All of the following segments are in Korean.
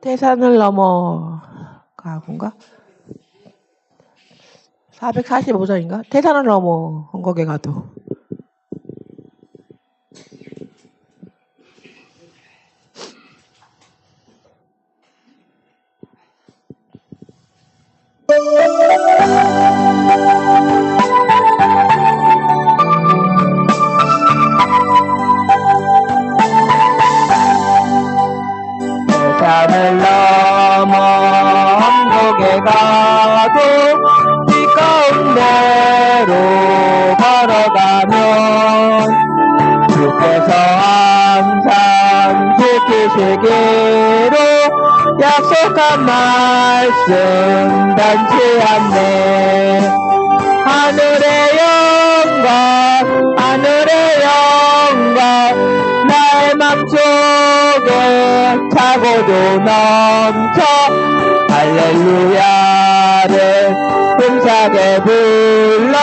태산을 넘어 가군가? 445장인가? 태산을 넘어 헝거게 가도. 태산을 넘어 헝거게 가도 길 가운데로 걸어가면 주께서 항상 지키시기로 약속한 말씀 변치 않네. 하늘의 영광 하늘의 영광 나의 맘속에 차고도 넘쳐 할렐루야를 힘차게 불러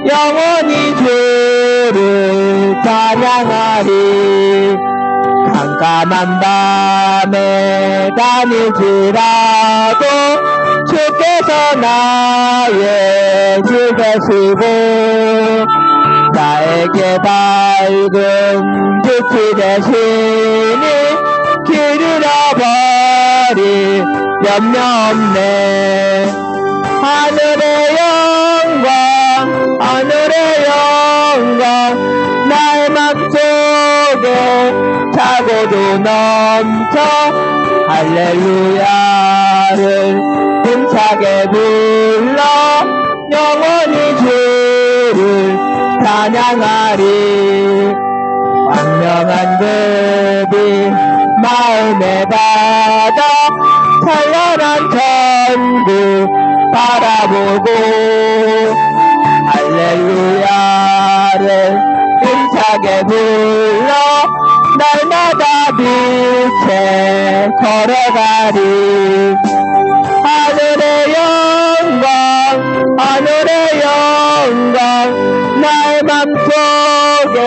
영원히 주를 찬양하리. 깜깜한 밤에 다닐지라도 주께서 나의 주 되시고 나에게 밝은 빛이 되시니 길 잃어버릴 염려 없네. 하늘의 영광 하늘의 영광 나의 맘속에 차고도 넘쳐 할렐루야를 힘차게 불러 영원히 주를 찬양하리. 광명한 급이 마음에 받아 찬란한 천국 바라보고 할렐루야를 힘차게 불러 날마다 빛에 걸어가리. 하늘의 영광 하늘의 영광 나의 맘속에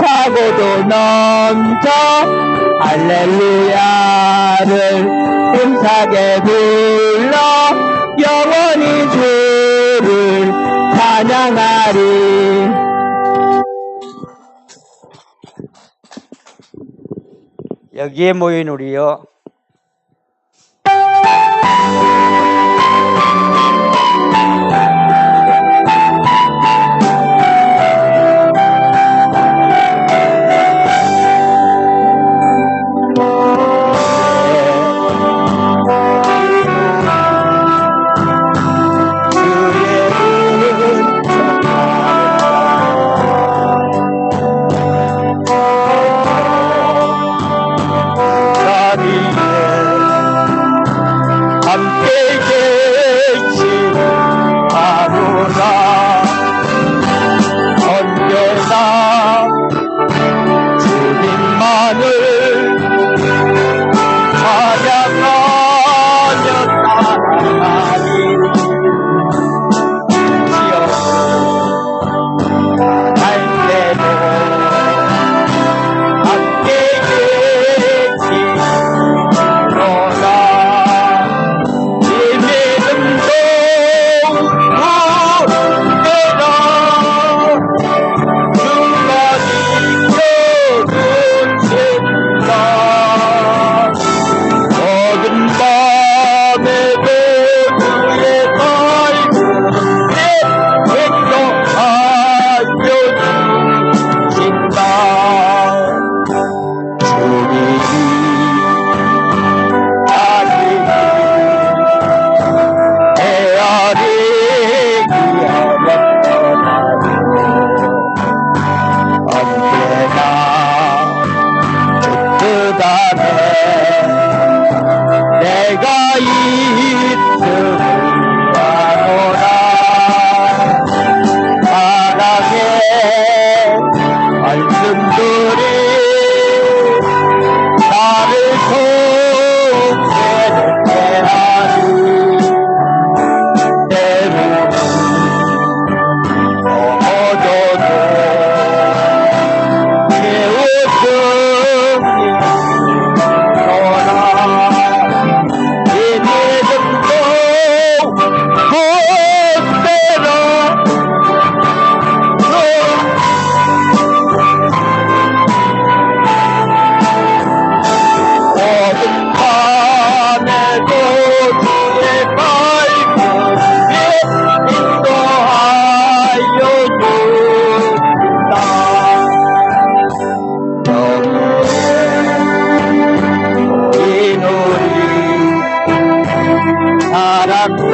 차고도 넘쳐 할렐루야를 힘차게 불러 영원히 주를 찬양하리. 여기에 모인 우리여, 함께 계신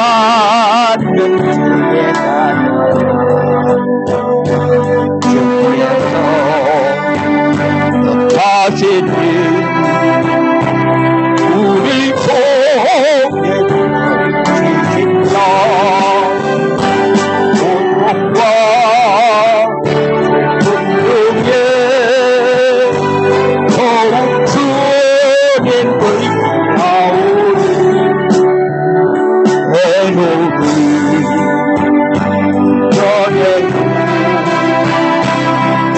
받는 주의 나라 주께서 하시니 우리 속에 주신다 고통과 슬픔 중에 더욱 주님 의지하오니 해놓으니 전에는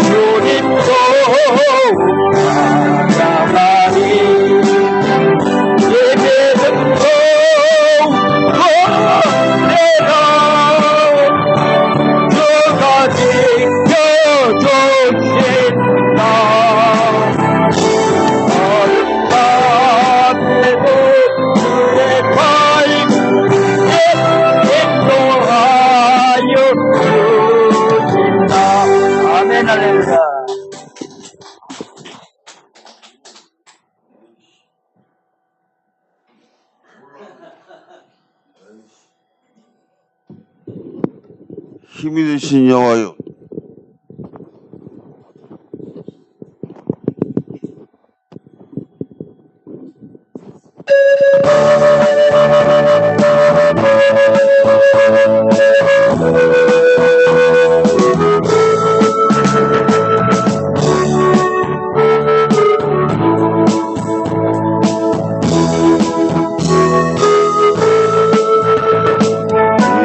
주님도 찬양하니 예배는 내가 주가 지켜주신다 아름답게도 주의 발길에 인도하여 주신다. 아멘 할렐루야. 힘이 되신 여호와여,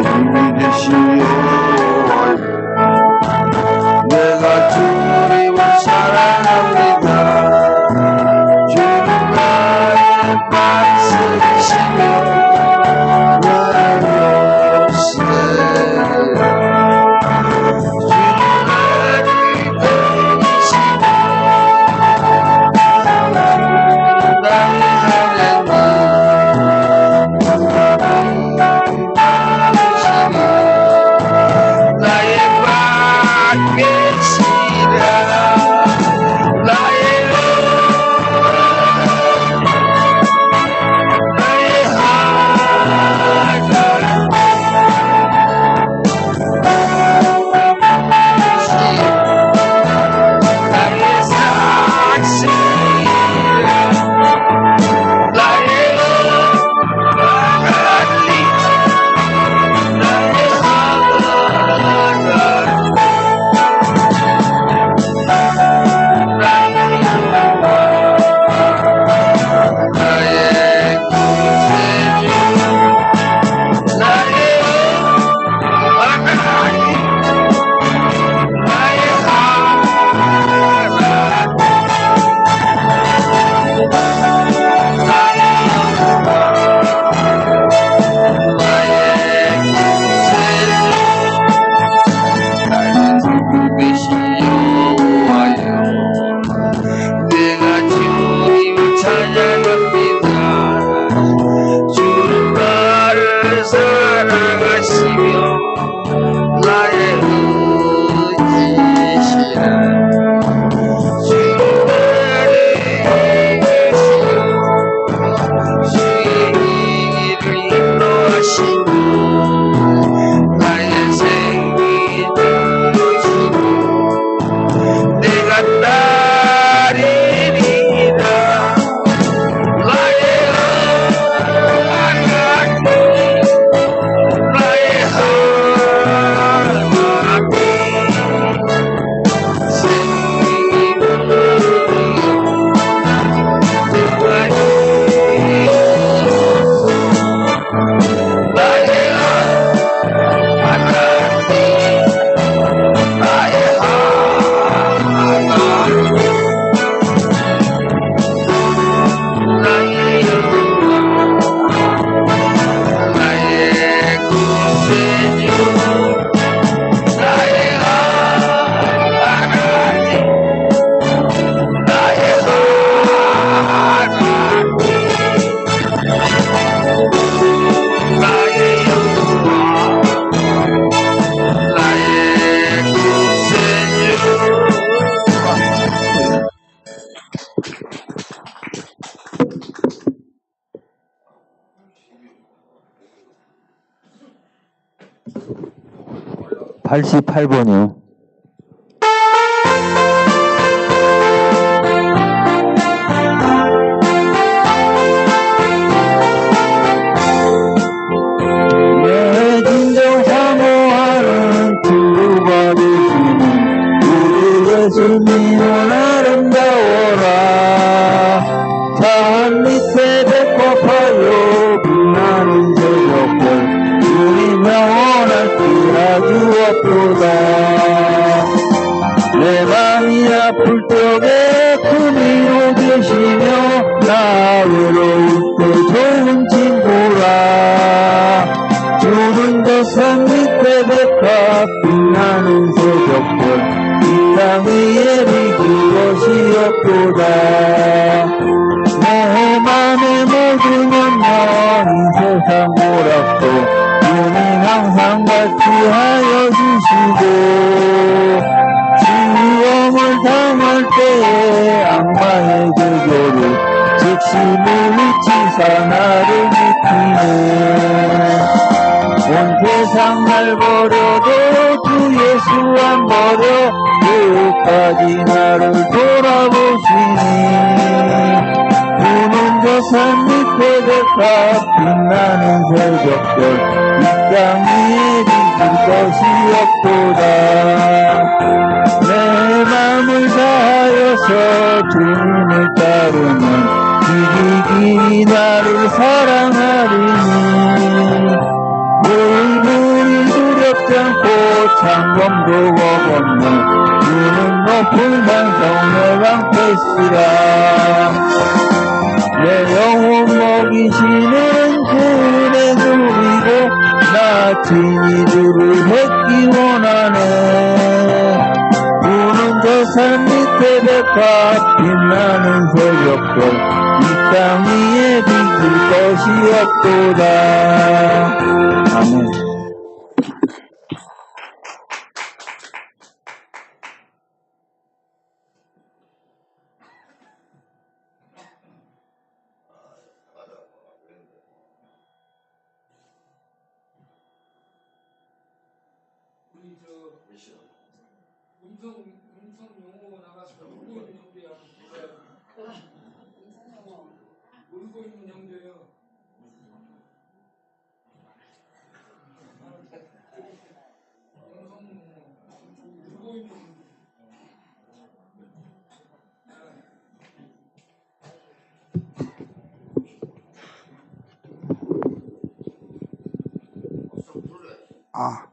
힘이 되신 여호와여, 내가 주님을 사랑합니다. 주는 나의 반석이시며 나의 요새 88번이요. 내 진정 사모하는 주가 되시는 우리 예수님은 아름다워라. 산 밑에 배꼽하여 빛나는 새벽별 주님 영원할 길 아주 없도다. 내 맘이 아플 적에 큰 위로 되시며 나 외로울 때 좋은 친구라. 주는 저 산 밑에 백합 빛나는 새벽별 이 땅 위에 비길 것이 없도다. 내 맘의 모든 염려 이 세상 오락도 주님 항상 같이 하여 주시고 시험을 당할 때에 악마의 제교를 즉시 물리치사 나를 지키네. 온 세상 날 버려도 주 예수 안 버려 끝까지 나를 돌아보시니. 주는 저 산 밑에 백합 빛나는 새벽별 이 땅 위에 비길 것이 없도다. 내 맘을 다하여서 주님을 따르면 지기기 나를 사랑하리니. 물이 두렵지 않고 창검도 거건네 주는 높은 산성 내 방패시라. 내 영혼 먹이시는 주의 누리고 나 친히 주를 뵙기 원하네. 주는 저 산 밑에 백합 빛나는 새벽별 이 땅 위에 비길 것이 없도다. 아멘. 음성 용어 나가서 울고 있는 형제야. 울고 있는 형제요. 울고 있는 아.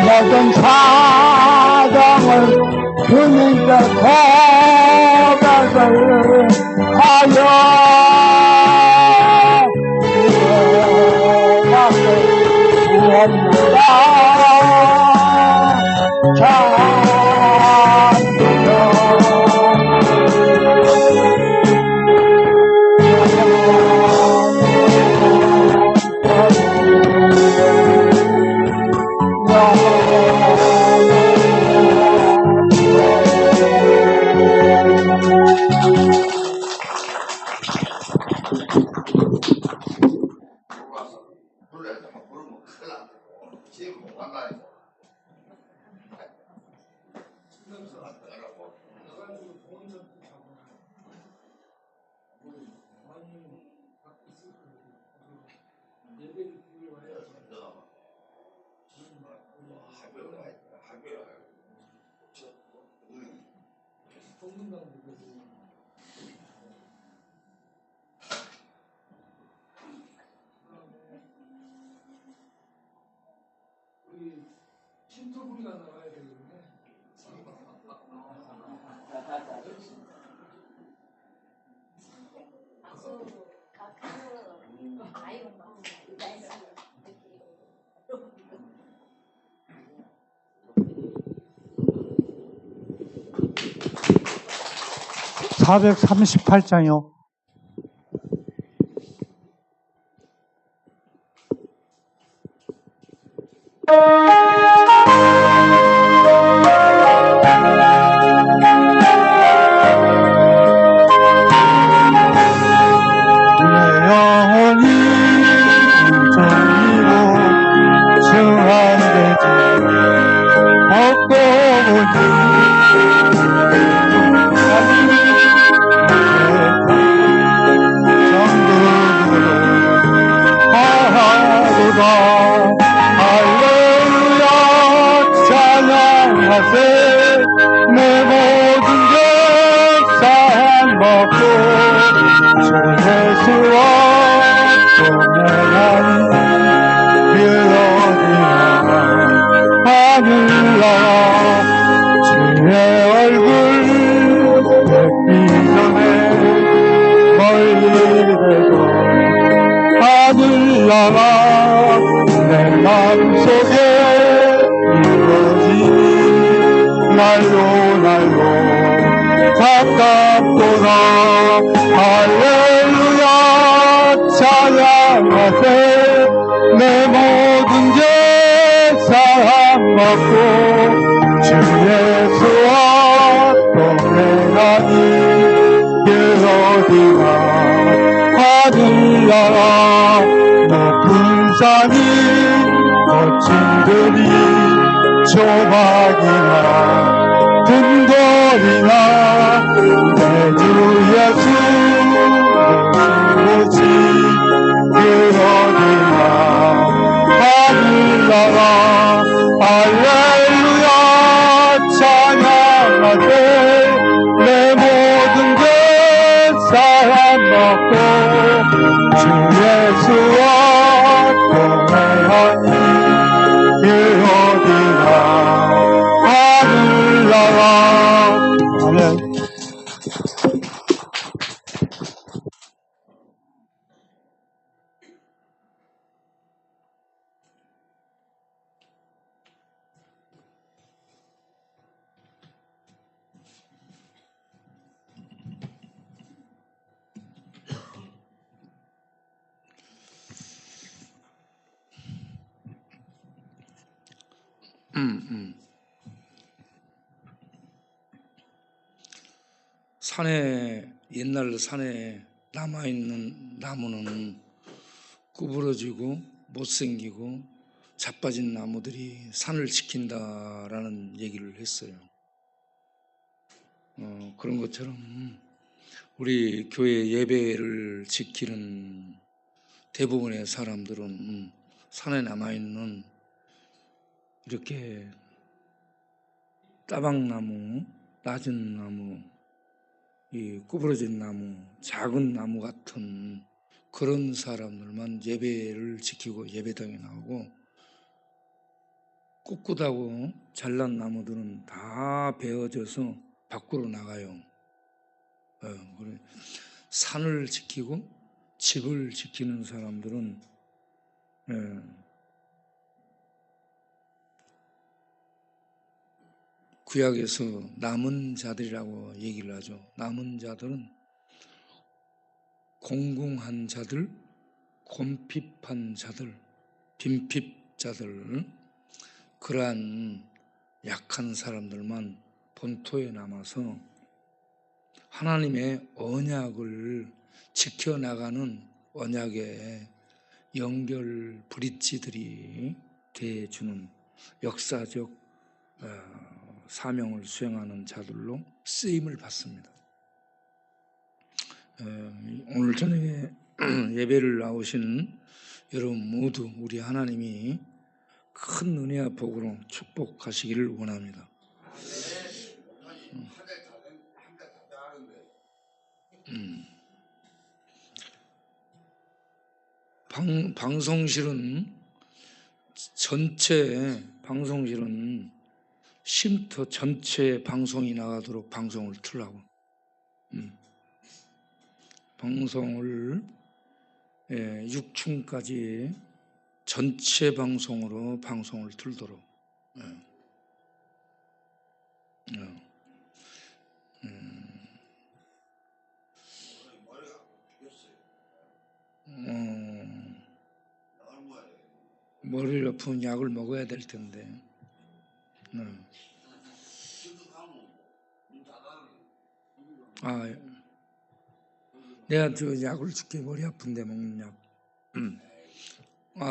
모든 사정을 주님께 고백을 하여 구원나라 찬양 나가지고 동원전 하고 많이 갖고 있을 거예요. 예배를 드리러 와야죠. 성분당 보고 우리 신토부리가 나와야 되겠네. (438장이요) 내 영혼이 온전히로 주한되지 얻고 할렐루야 찬양하세 내 모든 것 사랑받고 주 예수와 동행하니 그러니라 하늘나라 주의 얼굴 뵙기 전에 멀리 되고 하늘나라 내 맘속에 이루어지니 날로 가깝도다 할렐루야 찬양하세 내 모든 죄 사함받고 주 예수와 동행하니 그 어디나 하늘나라 높은 산이 거친 들이 조막이나 큰 거리나 내 주 예수 오시 그 어디나 하늘나라 할렐루야 찬양하세 내 모든 죄 사함받고 주 예수와 동행하니 그 어디나 하늘나라 아멘. 옛날 산에 남아있는 나무는 구부러지고 못생기고 자빠진 나무들이 산을 지킨다라는 얘기를 했어요. 그런 것처럼 우리 교회 예배를 지키는 대부분의 사람들은 산에 남아있는 이렇게 따박나무, 낮은 나무, 이 구부러진 나무, 작은 나무 같은 그런 사람들만 예배를 지키고 예배당에 나오고, 꿋꿋하고 잘난 나무들은 다 베어져서 밖으로 나가요. 산을 지키고 집을 지키는 사람들은 구약에서 남은 자들이라고 얘기를 하죠. 남은 자들은 공공한 자들, 곰핍한 자들, 빈핍자들, 그러한 약한 사람들만 본토에 남아서 하나님의 언약을 지켜나가는 언약의 연결 브릿지들이 돼주는 역사적 사명을 수행하는 자들로 쓰임을 받습니다. 오늘 저녁에 예배를 나오신 여러분 모두 우리 하나님이 큰 은혜와 복으로 축복하시기를 원합니다. 방송실은 쉼터 전체 방송이 나가도록 방송을 틀라고. 방송을 6층까지 전체 방송으로 방송을 틀도록. 머리를 아픈 약을 먹어야 될 텐데. 내가 저 약을 줄게. 머리 아픈데 먹는 약.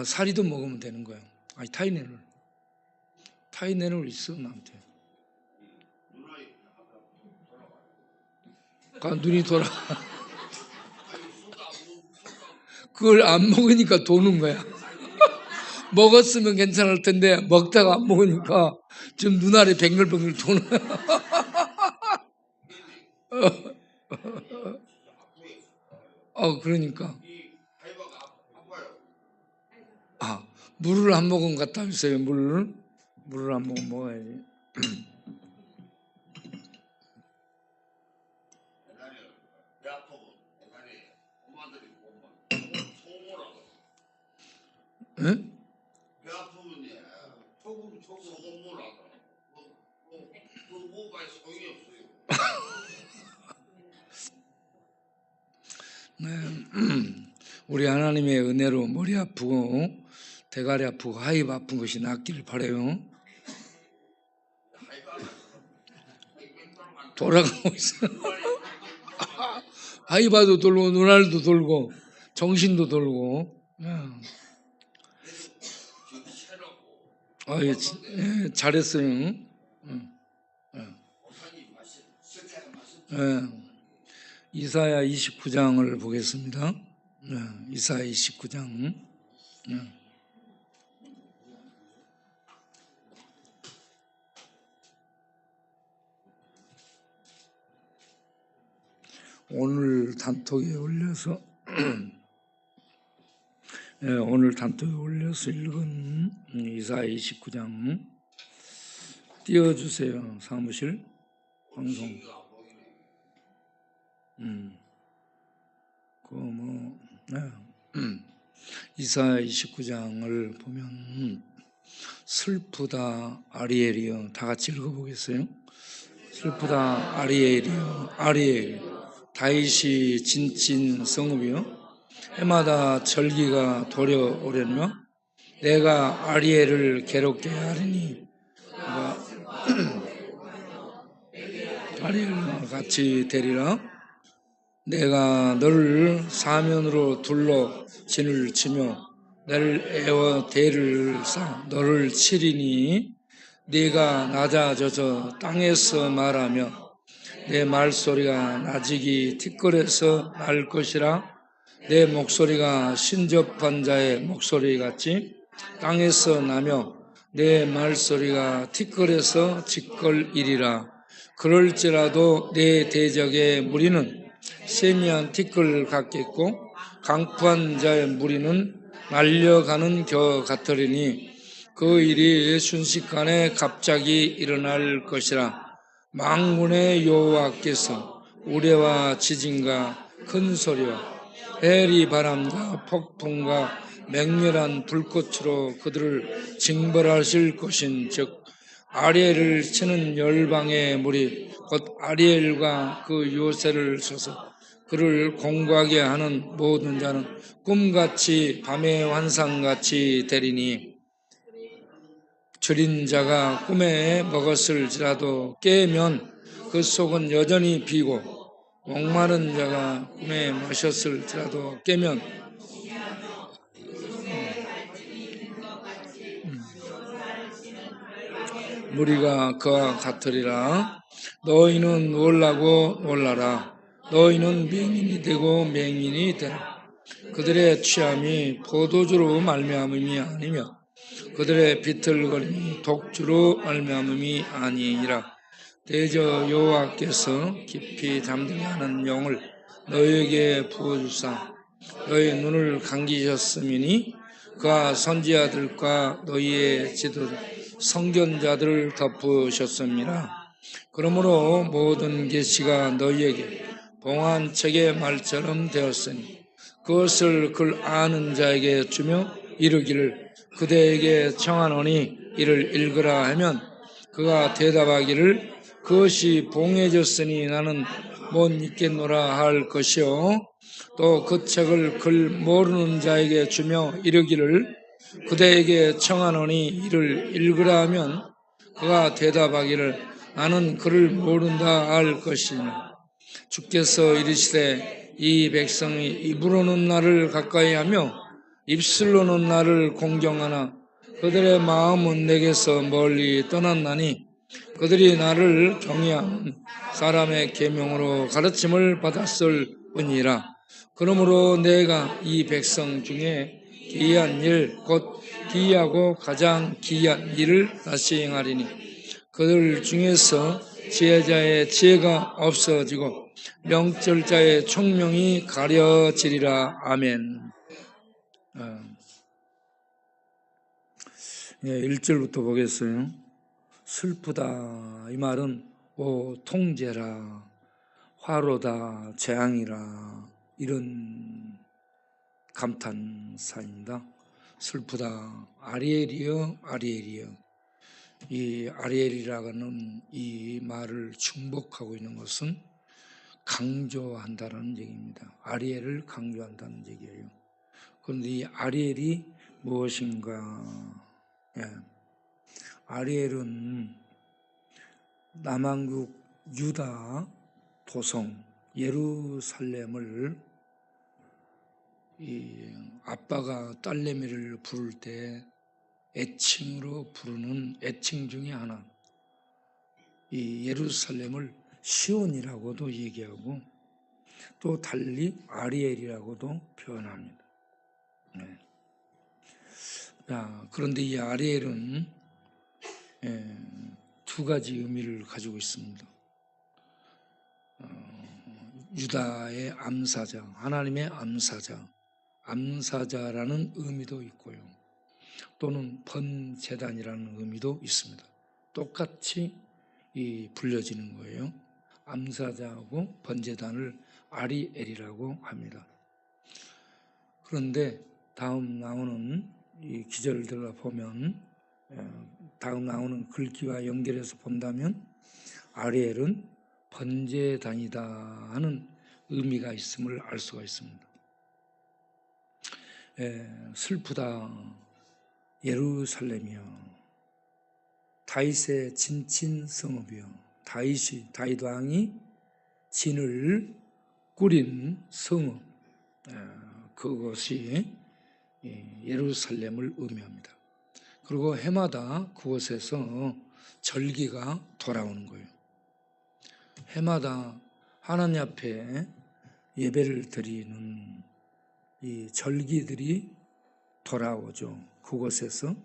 사리도 먹으면 되는 거야. 타이네놀 있어 나한테. 눈이 돌아. 그걸 안 먹으니까 도는 거야. 먹었으면 괜찮을 텐데 먹다가 안 먹으니까 지금 눈알이 뱅글뱅글 도는. 그러니까. 물을 한 모금 갖다 주세요. 물을 한 모금 먹어야지. 응? 배 아프면 소금물 하더라. 그 뭐가 소용이 없어요. 네. 우리 하나님의 은혜로 머리 아프고 대가리 아프고 하입 아픈 것이 낫기를 바라요. 돌아가고 있어. 하이바도 돌고 눈알도 돌고 정신도 돌고. 잘했어요. 이사야 29장을 보겠습니다. 이사야 29장. 오늘 단톡에 올려서 읽은 이사야 29장 띄워주세요. 사무실 방송. 이사야 29장을 보면 슬프다 아리엘이여. 다 같이 읽어보겠어요. 슬프다 아리엘이여. 아리엘 다윗이 진친 성읍이여. 해마다 절기가 도려오려며 내가 아리엘을 괴롭게 하리니 아리엘과 같이 되리라. 내가 너를 사면으로 둘러 진을 치며 너를 애워 대를 쌓아 너를 치리니 네가 낮아져서 땅에서 말하며 내 말소리가 나직이 티끌에서 날 것이라. 내 목소리가 신접한 자의 목소리 같이 땅에서 나며 내 말소리가 티끌에서 짓걸이리라. 그럴지라도 내 대적의 무리는 세미한 티끌 같겠고 강포한 자의 무리는 날려가는 겨 같으리니 그 일이 순식간에 갑자기 일어날 것이라. 만군의 여호와께서 우레와 지진과 큰 소리와 해리 바람과 폭풍과 맹렬한 불꽃으로 그들을 징벌하실 것인즉 아리엘을 치는 열방의 무리 곧 아리엘과 그 요새를 쳐서 그를 공고하게 하는 모든 자는 꿈같이 밤의 환상같이 되리니 줄인 자가 꿈에 먹었을지라도 깨면 그 속은 여전히 비고 목마른 자가 꿈에 마셨을지라도 깨면 무리가 그와 같으리라. 너희는 놀라고 놀라라. 너희는 맹인이 되고 맹인이 되라. 그들의 취함이 포도주로 말미암음이 아니며 그들의 비틀거림이 독주로 말미암음이 아니니라. 대저 여호와께서 깊이 잠들게 하는 영을 너희에게 부어주사 너희 눈을 감기셨음이니 그가 선지자들과 너희의 지도 선견자들을 덮으셨습니다. 그러므로 모든 계시가 너희에게 봉한 책의 말처럼 되었으니 그것을 그를 아는 자에게 주며 이르기를 그대에게 청하노니 이를 읽으라 하면 그가 대답하기를 그것이 봉해졌으니 나는 못 읽겠노라 할 것이요 또 그 책을 글 모르는 자에게 주며 이르기를 그대에게 청하노니 이를 읽으라 하면 그가 대답하기를 나는 그를 모른다 할 것이니라. 주께서 이르시되 이 백성이 입으로는 나를 가까이 하며 입술로는 나를 공경하나 그들의 마음은 내게서 멀리 떠났나니 그들이 나를 경외하는 사람의 계명으로 가르침을 받았을 뿐이라. 그러므로 내가 이 백성 중에 기이한 일 곧 기이하고 가장 기이한 일을 다시 행하리니 그들 중에서 지혜자의 지혜가 없어지고 명철자의 총명이 가려지리라. 아멘. 1절부터 보겠어요. 슬프다 이 말은 통제라 화로다 재앙이라 이런 감탄사입니다. 슬프다 아리엘이여 아리엘이여. 이 아리엘이라는 이 말을 중복하고 있는 것은 강조한다는 얘기입니다. 아리엘을 강조한다는 얘기예요. 그런데 이 아리엘이 무엇인가? 아리엘은 남왕국 유다 도성 예루살렘을 이 아빠가 딸내미를 부를 때 애칭으로 부르는 애칭 중에 하나. 이 예루살렘을 시온이라고도 얘기하고 또 달리 아리엘이라고도 표현합니다. 그런데 이 아리엘은 두 가지 의미를 가지고 있습니다. 유다의 암사자, 하나님의 암사자라는 의미도 있고요. 또는 번제단이라는 의미도 있습니다. 똑같이 불려지는 거예요. 암사자하고 번제단을 아리엘이라고 합니다. 그런데 다음 나오는 이 기절들을 보면 다음 나오는 글귀와 연결해서 본다면 아리엘은 번제단이다 하는 의미가 있음을 알 수가 있습니다. 슬프다 예루살렘이여 다윗의 진친 성읍이여. 다윗 왕이 진을 꾸린 성읍, 그것이 예루살렘을 의미합니다. 그리고 해마다 그곳에서 절기가 돌아오는 거예요. 해마다 하나님 앞에 예배를 드리는 이 절기들이 돌아오죠. 그곳에서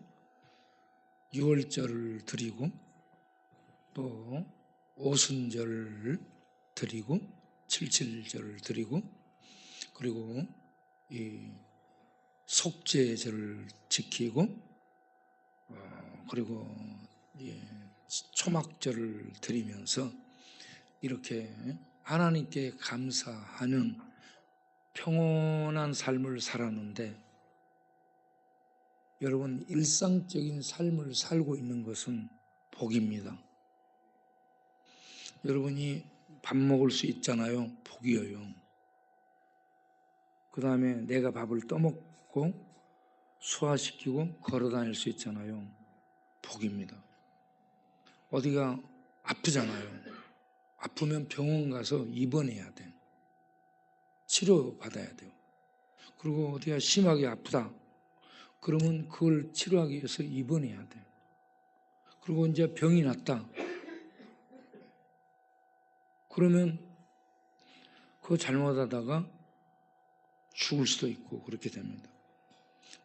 유월절을 드리고 또 오순절을 드리고 칠칠절을 드리고 그리고 이 속죄절을 지키고 그리고 초막절을 드리면서 이렇게 하나님께 감사하는 평온한 삶을 살았는데 여러분 일상적인 삶을 살고 있는 것은 복입니다. 여러분이 밥 먹을 수 있잖아요. 복이에요. 그 다음에 내가 밥을 떠먹고 소화시키고 걸어다닐 수 있잖아요. 복입니다. 어디가 아프잖아요. 아프면 병원 가서 입원해야 돼. 치료받아야 돼요. 그리고 어디가 심하게 아프다. 그러면 그걸 치료하기 위해서 입원해야 돼. 그리고 이제 병이 났다. 그러면 그거 잘못하다가 죽을 수도 있고 그렇게 됩니다.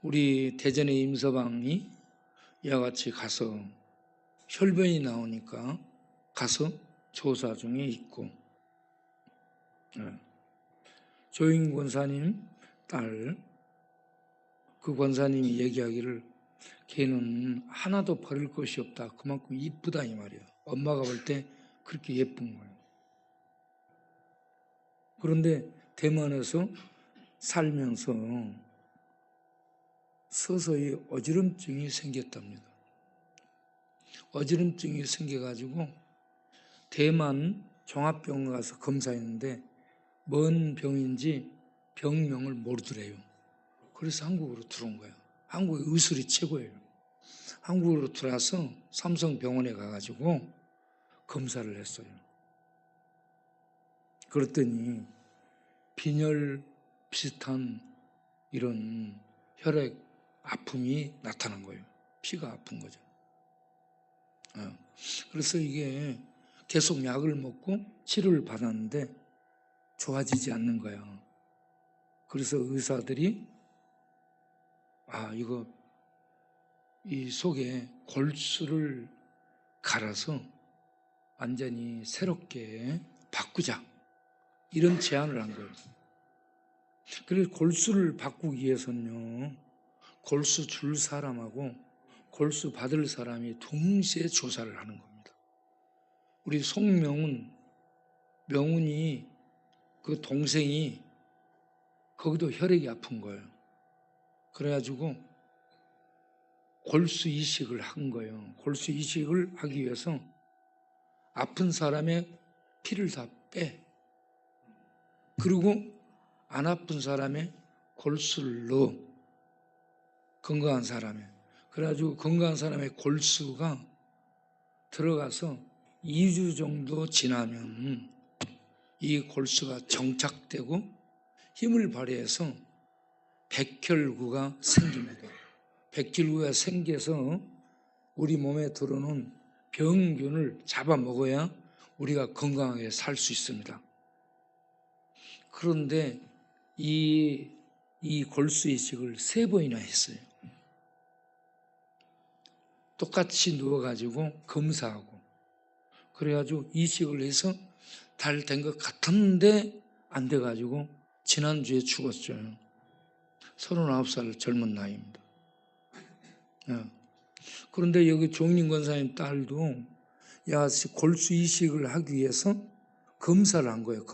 우리 대전의 임서방이 이와 같이 가서 혈변이 나오니까 가서 조사 중에 있고, 조인 권사님 딸, 그 권사님이 얘기하기를 걔는 하나도 버릴 것이 없다. 그만큼 이쁘다 이 말이야. 엄마가 볼 때 그렇게 예쁜 거예요. 그런데 대만에서 살면서 서서히 어지럼증이 생겼답니다. 어지럼증이 생겨가지고 대만 종합병원 가서 검사했는데 뭔 병인지 병명을 모르더래요. 그래서 한국으로 들어온 거예요. 한국의 의술이 최고예요. 한국으로 들어와서 삼성병원에 가가지고 검사를 했어요. 그랬더니 빈혈 비슷한 이런 혈액 아픔이 나타난 거예요. 피가 아픈 거죠. 그래서 이게 계속 약을 먹고 치료를 받았는데 좋아지지 않는 거예요. 그래서 의사들이 이거 이 속에 골수를 갈아서 완전히 새롭게 바꾸자 이런 제안을 한 거예요. 그래서 골수를 바꾸기 위해서는요, 골수 줄 사람하고 골수 받을 사람이 동시에 조사를 하는 겁니다. 우리 명훈이 그 동생이 거기도 혈액이 아픈 거예요. 그래가지고 골수 이식을 한 거예요. 골수 이식을 하기 위해서 아픈 사람의 피를 다 빼. 그리고 안 아픈 사람의 골수를 넣어. 건강한 사람의. 그래가지고 건강한 사람의 골수가 들어가서 2주 정도 지나면 이 골수가 정착되고 힘을 발휘해서 백혈구가 생깁니다. 백혈구가 생겨서 우리 몸에 들어오는 병균을 잡아먹어야 우리가 건강하게 살 수 있습니다. 그런데 이 골수 이식을 3번이나 했어요. 똑같이 누워가지고 검사하고 그래가지고 이식을 해서 잘 된 것 같은데 안 돼가지고 지난주에 죽었어요. 39살 젊은 나이입니다. 그런데 여기 종림 권사님 딸도 골수 이식을 하기 위해서 검사를 한 거예요.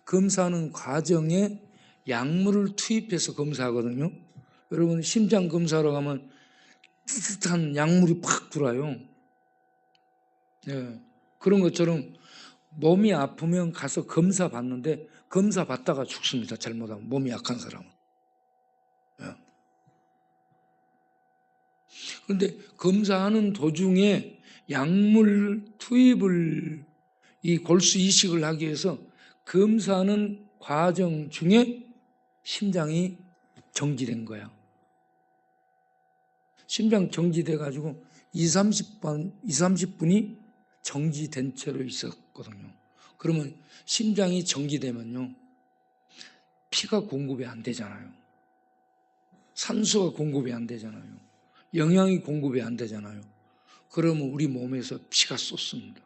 검사하는 과정에 약물을 투입해서 검사하거든요. 여러분 심장 검사하러 가면 뜨뜻한 약물이 팍 들어와요. 그런 것처럼 몸이 아프면 가서 검사 받는데 검사 받다가 죽습니다. 잘못하면 몸이 약한 사람은. 그런데 검사하는 도중에 약물 투입을 이 골수 이식을 하기 위해서 검사하는 과정 중에 심장이 정지된 거야. 심장 정지돼 가지고 30분이 정지된 채로 있었거든요. 그러면 심장이 정지되면요, 피가 공급이 안 되잖아요. 산소가 공급이 안 되잖아요. 영양이 공급이 안 되잖아요. 그러면 우리 몸에서 피가 쏟습니다.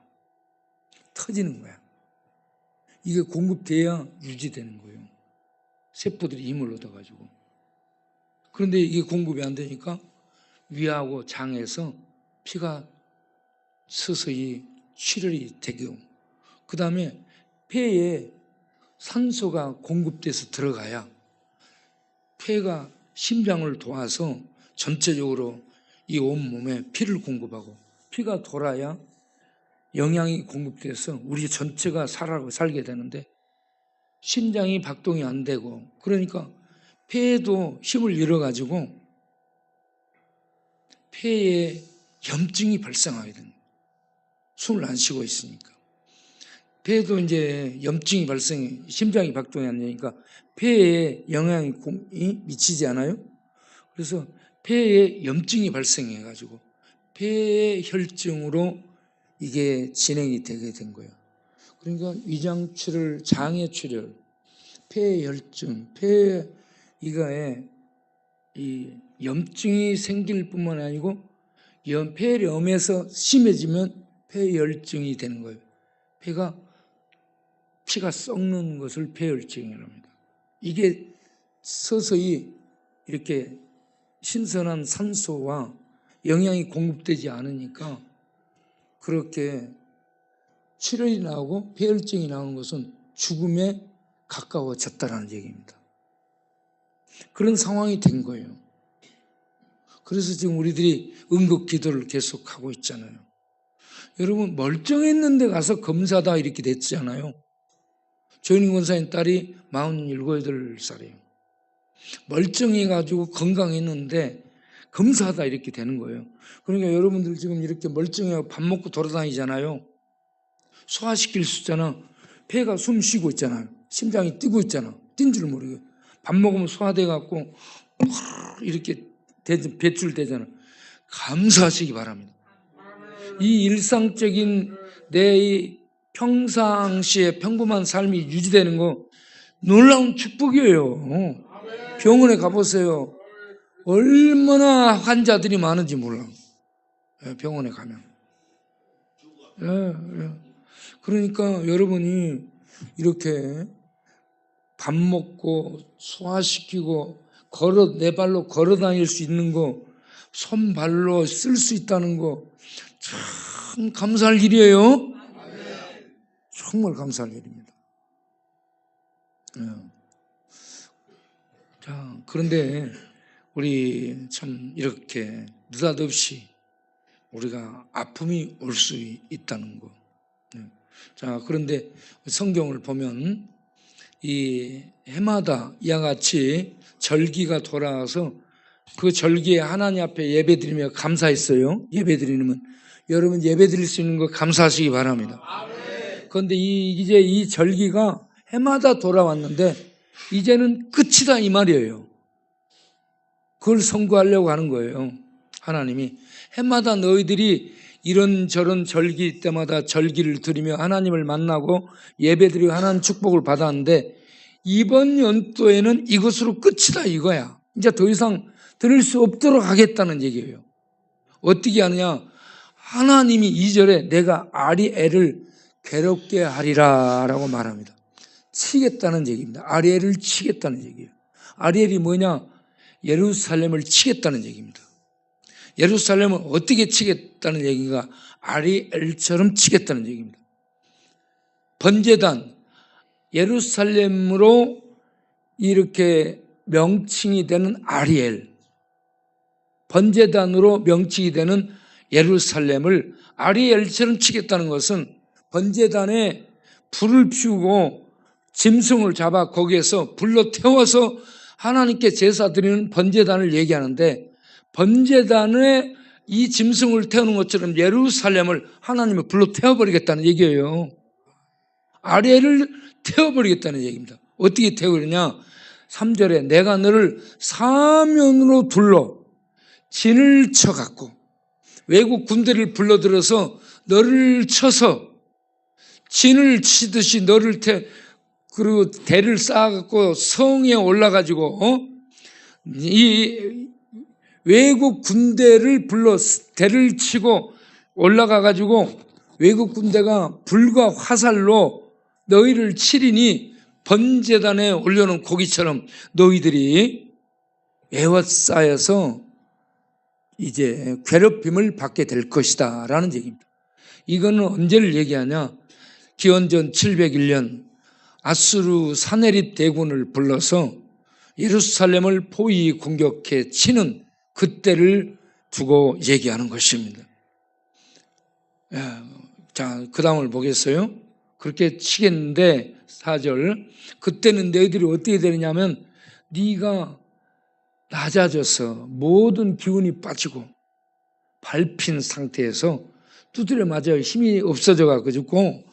터지는 거야. 이게 공급돼야 유지되는 거예요. 세포들이 힘을 얻어가지고. 그런데 이게 공급이 안 되니까 위하고 장에서 피가 서서히 출혈이 되고, 그 다음에 폐에 산소가 공급돼서 들어가야 폐가 심장을 도와서 전체적으로 이 온몸에 피를 공급하고, 피가 돌아야 영양이 공급돼서 우리 전체가 살게 되는데, 심장이 박동이 안 되고, 그러니까 폐에도 힘을 잃어가지고 폐에 염증이 발생하게 됩니다. 숨을 안 쉬고 있으니까. 폐에도 이제 염증이 심장이 박동이 안 되니까 폐에 영향이 미치지 않아요? 그래서 폐에 염증이 발생해가지고 폐혈증으로 이게 진행이 되게 된 거예요. 그러니까 위장출혈, 장애출혈, 폐혈증, 이거에 이 염증이 생길 뿐만 아니고 폐렴에서 심해지면 폐혈증이 되는 거예요. 피가 썩는 것을 폐혈증이라고 합니다. 이게 서서히 이렇게 신선한 산소와 영양이 공급되지 않으니까 그렇게 출혈이 나오고 폐혈증이 나오는 것은 죽음에 가까워졌다는 얘기입니다. 그런 상황이 된 거예요. 그래서 지금 우리들이 응급 기도를 계속하고 있잖아요. 여러분, 멀쩡했는데 가서 검사다 이렇게 됐잖아요. 조인희 권사님 딸이 47, 8살이에요. 멀쩡해가지고 건강했는데 검사하다 이렇게 되는 거예요. 그러니까 여러분들 지금 이렇게 멀쩡해서 밥 먹고 돌아다니잖아요. 소화시킬 수 있잖아. 폐가 숨 쉬고 있잖아요. 심장이 뛰고 있잖아. 뛴 줄 모르고. 밥 먹으면 소화돼갖고 이렇게 배출되잖아. 감사하시기 바랍니다. 이 일상적인 내 평상시에 평범한 삶이 유지되는 거 놀라운 축복이에요. 병원에 가보세요. 얼마나 환자들이 많은지 몰라. 병원에 가면. 그러니까 여러분이 이렇게 밥 먹고 소화시키고 내 발로 걸어 다닐 수 있는 거, 손발로 쓸 수 있다는 거 참 감사할 일이에요. 정말 감사할 일입니다. 자, 그런데 우리 참 이렇게 느닷없이 우리가 아픔이 올 수 있다는 거. 자, 그런데 성경을 보면 이 해마다 이와 같이 절기가 돌아와서 그 절기에 하나님 앞에 예배드리며 감사했어요. 예배드리면 여러분 예배드릴 수 있는 거 감사하시기 바랍니다. 그런데 이제 이 절기가 해마다 돌아왔는데 이제는 끝이다 이 말이에요. 그걸 선고하려고 하는 거예요. 하나님이 해마다 너희들이 이런저런 절기 때마다 절기를 드리며 하나님을 만나고 예배드리고 하나님 축복을 받았는데 이번 연도에는 이것으로 끝이다 이거야. 이제 더 이상 드릴 수 없도록 하겠다는 얘기예요. 어떻게 하느냐? 하나님이 2절에 내가 아리엘을 괴롭게 하리라 라고 말합니다. 치겠다는 얘기입니다. 아리엘을 치겠다는 얘기예요. 아리엘이 뭐냐? 예루살렘을 치겠다는 얘기입니다. 예루살렘을 어떻게 치겠다는 얘기가 아리엘처럼 치겠다는 얘기입니다. 번제단, 예루살렘으로 이렇게 명칭이 되는 아리엘, 번제단으로 명칭이 되는 예루살렘을 아리엘처럼 치겠다는 것은 번제단에 불을 피우고 짐승을 잡아 거기에서 불로 태워서 하나님께 제사 드리는 번제단을 얘기하는데 번제단에 이 짐승을 태우는 것처럼 예루살렘을 하나님의 불로 태워버리겠다는 얘기예요. 아리엘을 태워버리겠다는 얘기입니다. 어떻게 태우느냐? 3절에 내가 너를 사면으로 둘러 진을 쳐갖고 외국 군대를 불러들여서 너를 쳐서 진을 치듯이 너를 그리고 대를 쌓아갖고 성에 올라가지고 이 외국 군대를 불러 대를 치고 올라가가지고 외국 군대가 불과 화살로 너희를 치리니 번제단에 올려놓은 고기처럼 너희들이 에워싸여서 이제 괴롭힘을 받게 될 것이다 라는 얘기입니다. 이거는 언제를 얘기하냐? 기원전 701년 아수르 사네립 대군을 불러서 예루살렘을 포위 공격해 치는 그때를 두고 얘기하는 것입니다. 자, 그 다음을 보겠어요? 그렇게 치겠는데 4절 그때는 너희들이 어떻게 되느냐면 네가 낮아져서 모든 기운이 빠지고 밟힌 상태에서 두드려 맞아 힘이 없어져 가지고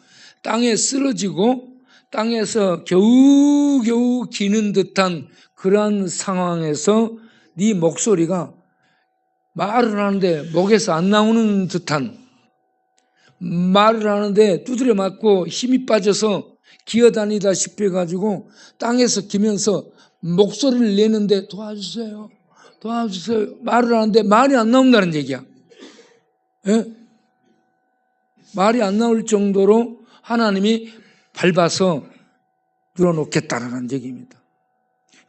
땅에 쓰러지고 땅에서 겨우겨우 기는 듯한 그러한 상황에서 네 목소리가 말을 하는데 목에서 안 나오는 듯한, 말을 하는데 두드려 맞고 힘이 빠져서 기어다니다시피 해가지고 땅에서 기면서 목소리를 내는데 도와주세요, 도와주세요. 말을 하는데 말이 안 나온다는 얘기야. 예? 말이 안 나올 정도로 하나님이 밟아서 눌러놓겠다는 얘기입니다.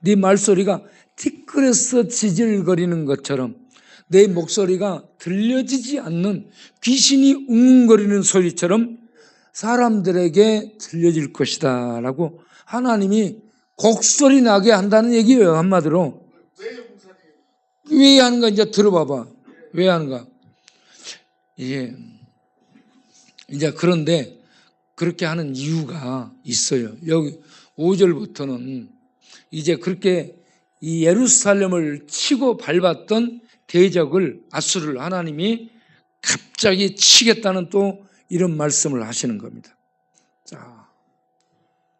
네 말소리가 티끌에서 지질거리는 것처럼 내 목소리가 들려지지 않는 귀신이 웅웅거리는 소리처럼 사람들에게 들려질 것이다 라고 하나님이 곡소리 나게 한다는 얘기예요. 한마디로. 왜 하는가 이제 들어봐봐. 왜 하는가. 이제 그런데 그렇게 하는 이유가 있어요. 여기 5절부터는 이제 그렇게 이 예루살렘을 치고 밟았던 대적을, 아수르를 하나님이 갑자기 치겠다는 또 이런 말씀을 하시는 겁니다. 자,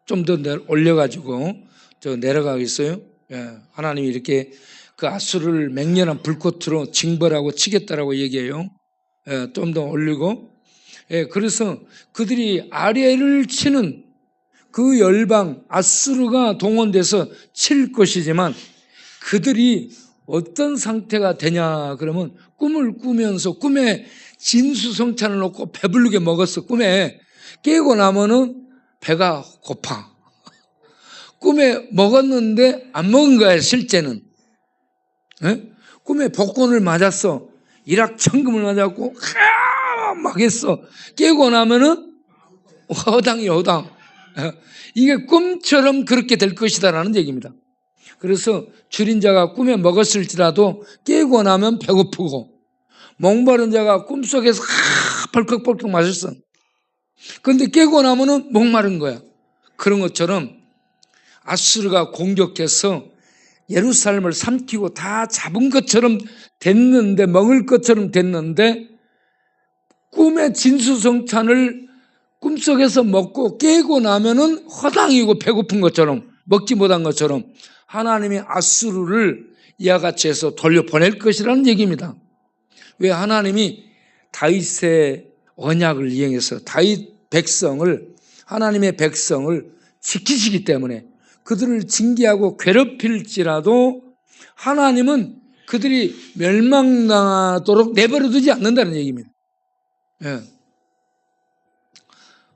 좀 더 올려가지고 저 내려가겠어요? 예, 하나님이 이렇게 그 아수르를 맹렬한 불꽃으로 징벌하고 치겠다라고 얘기해요. 예, 좀 더 올리고. 예, 그래서 그들이 아리엘을 치는 그 열방 아수르가 동원돼서 칠 것이지만 그들이 어떤 상태가 되냐 그러면 꿈을 꾸면서 꿈에 진수성찬을 놓고 배부르게 먹었어. 꿈에 깨고 나면은 배가 고파. 꿈에 먹었는데 안 먹은 거야 실제는. 예? 꿈에 복권을 맞았어. 일확천금을 맞았고 막 했어. 깨고 나면은 허당이야 허당. 이게 꿈처럼 그렇게 될 것이다라는 얘기입니다. 그래서 줄인 자가 꿈에 먹었을지라도 깨고 나면 배고프고, 목마른 자가 꿈속에서 벌컥벌컥 마셨어. 그런데 깨고 나면은 목마른 거야. 그런 것처럼 아수르가 공격해서 예루살렘을 삼키고 다 잡은 것처럼 됐는데, 먹을 것처럼 됐는데, 꿈의 진수성찬을 꿈속에서 먹고 깨고 나면은 허당이고 배고픈 것처럼, 먹지 못한 것처럼 하나님이 아수르를 이와 같이 해서 돌려보낼 것이라는 얘기입니다. 왜 하나님이 다윗의 언약을 이행해서 다윗 백성을, 하나님의 백성을 지키시기 때문에 그들을 징계하고 괴롭힐지라도 하나님은 그들이 멸망당하도록 내버려두지 않는다는 얘기입니다. 예.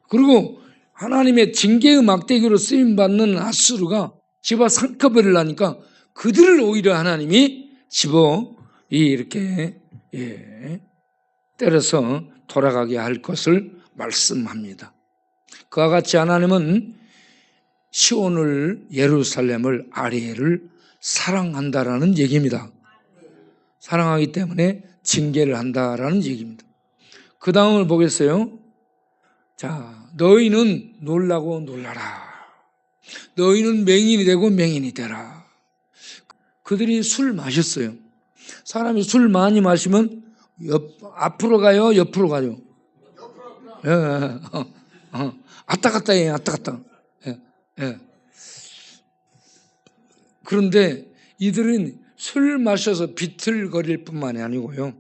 그리고 하나님의 징계의 막대기로 쓰임받는 아수르가 집어 삼켜버리려니까 그들을 오히려 하나님이 집어 이렇게 때려서 돌아가게 할 것을 말씀합니다. 그와 같이 하나님은 시온을, 예루살렘을, 아리엘을 사랑한다라는 얘기입니다. 사랑하기 때문에 징계를 한다라는 얘기입니다. 그 다음을 보겠어요. 자, 너희는 놀라고 놀라라. 너희는 맹인이 되고 맹인이 되라. 그들이 술 마셨어요. 사람이 술 많이 마시면 앞으로 가요, 옆으로 가요? 왔다 갔다 해요, 왔다 갔다. 그런데 이들은 술 마셔서 비틀거릴 뿐만이 아니고요,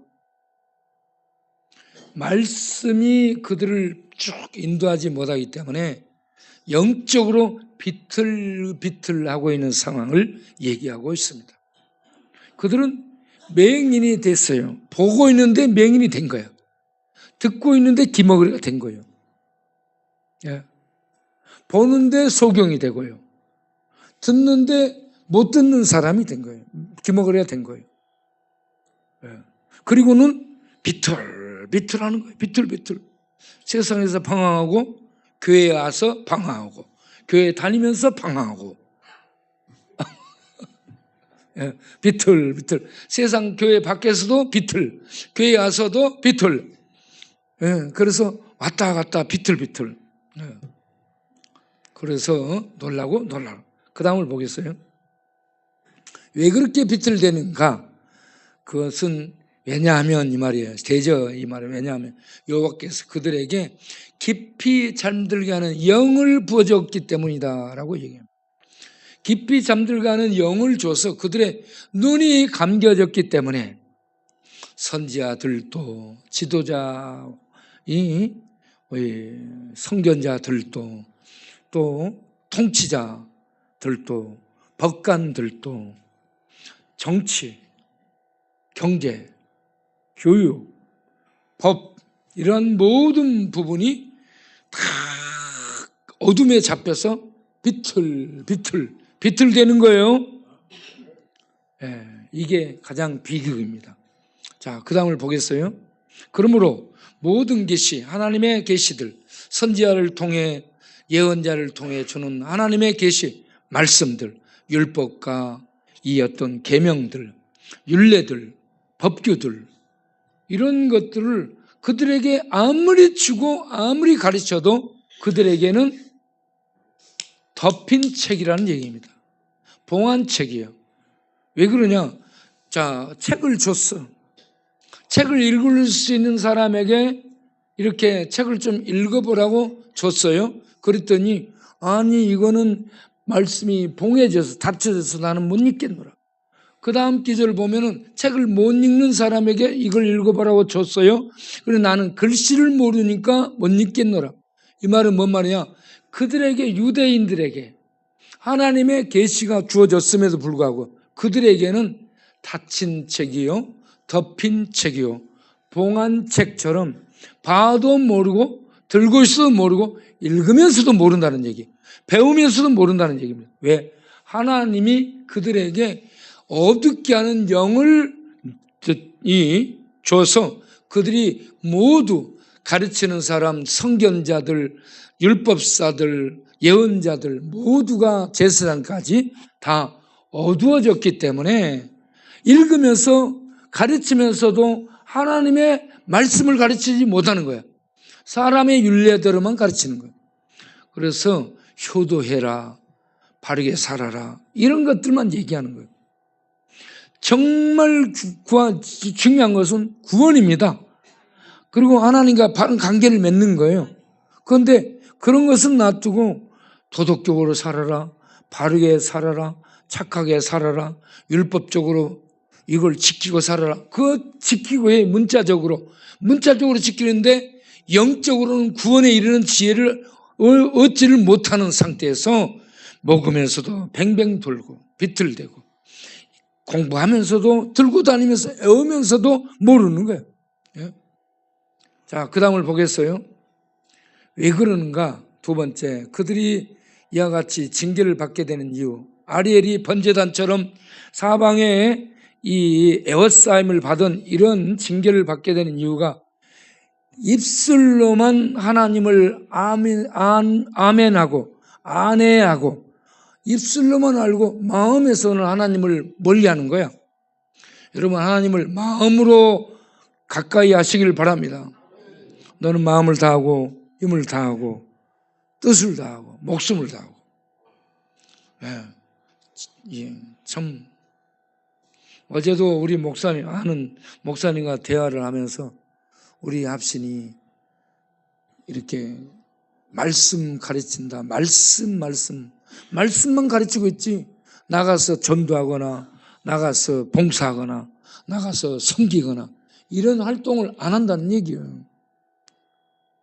말씀이 그들을 쭉 인도하지 못하기 때문에 영적으로 비틀비틀하고 있는 상황을 얘기하고 있습니다. 그들은 맹인이 됐어요. 보고 있는데 맹인이 된 거예요. 듣고 있는데 기머거리가 된 거예요. 예. 보는데 소경이 되고요. 듣는데 못 듣는 사람이 된 거예요. 기머거리가 된 거예요. 예. 그리고는 비틀하는 거예요. 비틀. 세상에서 방황하고 교회에 와서 방황하고 교회 다니면서 방황하고 예, 비틀. 세상 교회 밖에서도 비틀, 교회에 와서도 비틀. 예, 그래서 왔다 갔다 비틀. 예. 그래서 놀라고. 그 다음을 보겠어요. 왜 그렇게 비틀대는가? 그것은 왜냐하면 이 말이에요. 대저 이 말은 왜냐하면 여호와께서 그들에게 깊이 잠들게 하는 영을 부어줬기 때문이다라고 얘기합니다. 깊이 잠들게 하는 영을 줘서 그들의 눈이 감겨졌기 때문에 선지자들도 지도자, 성견자들도 또 통치자들도 법관들도 정치, 경제, 교육, 법 이런 모든 부분이 다 어둠에 잡혀서 비틀대는 거예요. 예, 이게 가장 비극입니다. 자, 그 다음을 보겠어요. 그러므로 모든 계시, 하나님의 계시들, 선지자를 통해 예언자를 통해 주는 하나님의 계시, 말씀들, 율법과 이 어떤 계명들, 율례들, 법규들 이런 것들을 그들에게 아무리 주고 아무리 가르쳐도 그들에게는 덮인 책이라는 얘기입니다. 봉한 책이에요. 왜 그러냐? 자, 책을 줬어. 책을 읽을 수 있는 사람에게 이렇게 책을 좀 읽어보라고 줬어요. 그랬더니 아니 이거는 말씀이 봉해져서 닫혀져서 나는 못 읽겠노라. 그 다음 기절 보면은 책을 못 읽는 사람에게 이걸 읽어보라고 줬어요. 그래 나는 글씨를 모르니까 못 읽겠노라. 이 말은 뭔 말이냐? 그들에게 유대인들에게 하나님의 계시가 주어졌음에도 불구하고 그들에게는 닫힌 책이요, 덮인 책이요, 봉한 책처럼 봐도 모르고 들고 있어도 모르고 읽으면서도 모른다는 얘기, 배우면서도 모른다는 얘기입니다. 왜? 하나님이 그들에게 어둡게 하는 영을 줘서 그들이 모두 가르치는 사람, 성견자들, 율법사들, 예언자들 모두가 제사장까지 다 어두워졌기 때문에 읽으면서 가르치면서도 하나님의 말씀을 가르치지 못하는 거야. 사람의 율례대로만 가르치는 거야. 그래서 효도해라, 바르게 살아라 이런 것들만 얘기하는 거예요. 정말 중요한 것은 구원입니다. 그리고 하나님과 바른 관계를 맺는 거예요. 그런데 그런 것은 놔두고 도덕적으로 살아라, 바르게 살아라, 착하게 살아라, 율법적으로 이걸 지키고 살아라. 그 지키고 해 문자적으로 지키는데 영적으로는 구원에 이르는 지혜를 얻지를 못하는 상태에서 먹으면서도 뱅뱅 돌고 비틀대고 공부하면서도 들고 다니면서 애우면서도 모르는 거예요. 예? 자, 그 다음을 보겠어요. 왜 그러는가? 두 번째, 그들이 이와 같이 징계를 받게 되는 이유. 아리엘이 번제단처럼 사방에 이 에워싸임을 받은 이런 징계를 받게 되는 이유가 입술로만 하나님을 아멘하고 안해하고 입술로만 알고 마음에서는 하나님을 멀리하는 거야. 여러분, 하나님을 마음으로 가까이 하시길 바랍니다. 너는 마음을 다하고 힘을 다하고 뜻을 다하고 목숨을 다하고. 예, 참 어제도 우리 아는 목사님과 대화를 하면서 우리 합신이 이렇게 말씀 가르친다. 말씀만 가르치고 있지 나가서 전도하거나 나가서 봉사하거나 나가서 섬기거나 이런 활동을 안 한다는 얘기예요.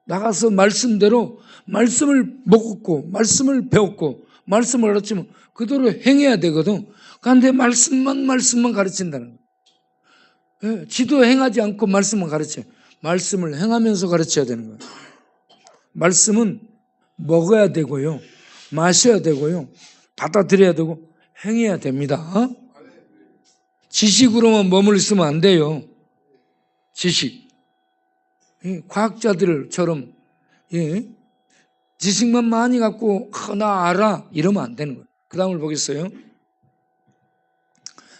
나가서 말씀대로 말씀을 먹었고 말씀을 배웠고 말씀을 가르치면 그대로 행해야 되거든. 그런데 말씀만 가르친다는 거예요. 지도 행하지 않고 말씀만 가르쳐요. 말씀을 행하면서 가르쳐야 되는 거예요. 말씀은 먹어야 되고요, 마셔야 되고요, 받아들여야 되고 행해야 됩니다. 지식으로만 머물러 있으면 안 돼요. 지식. 과학자들처럼 지식만 많이 갖고 나 알아 이러면 안 되는 거예요. 그 다음을 보겠어요.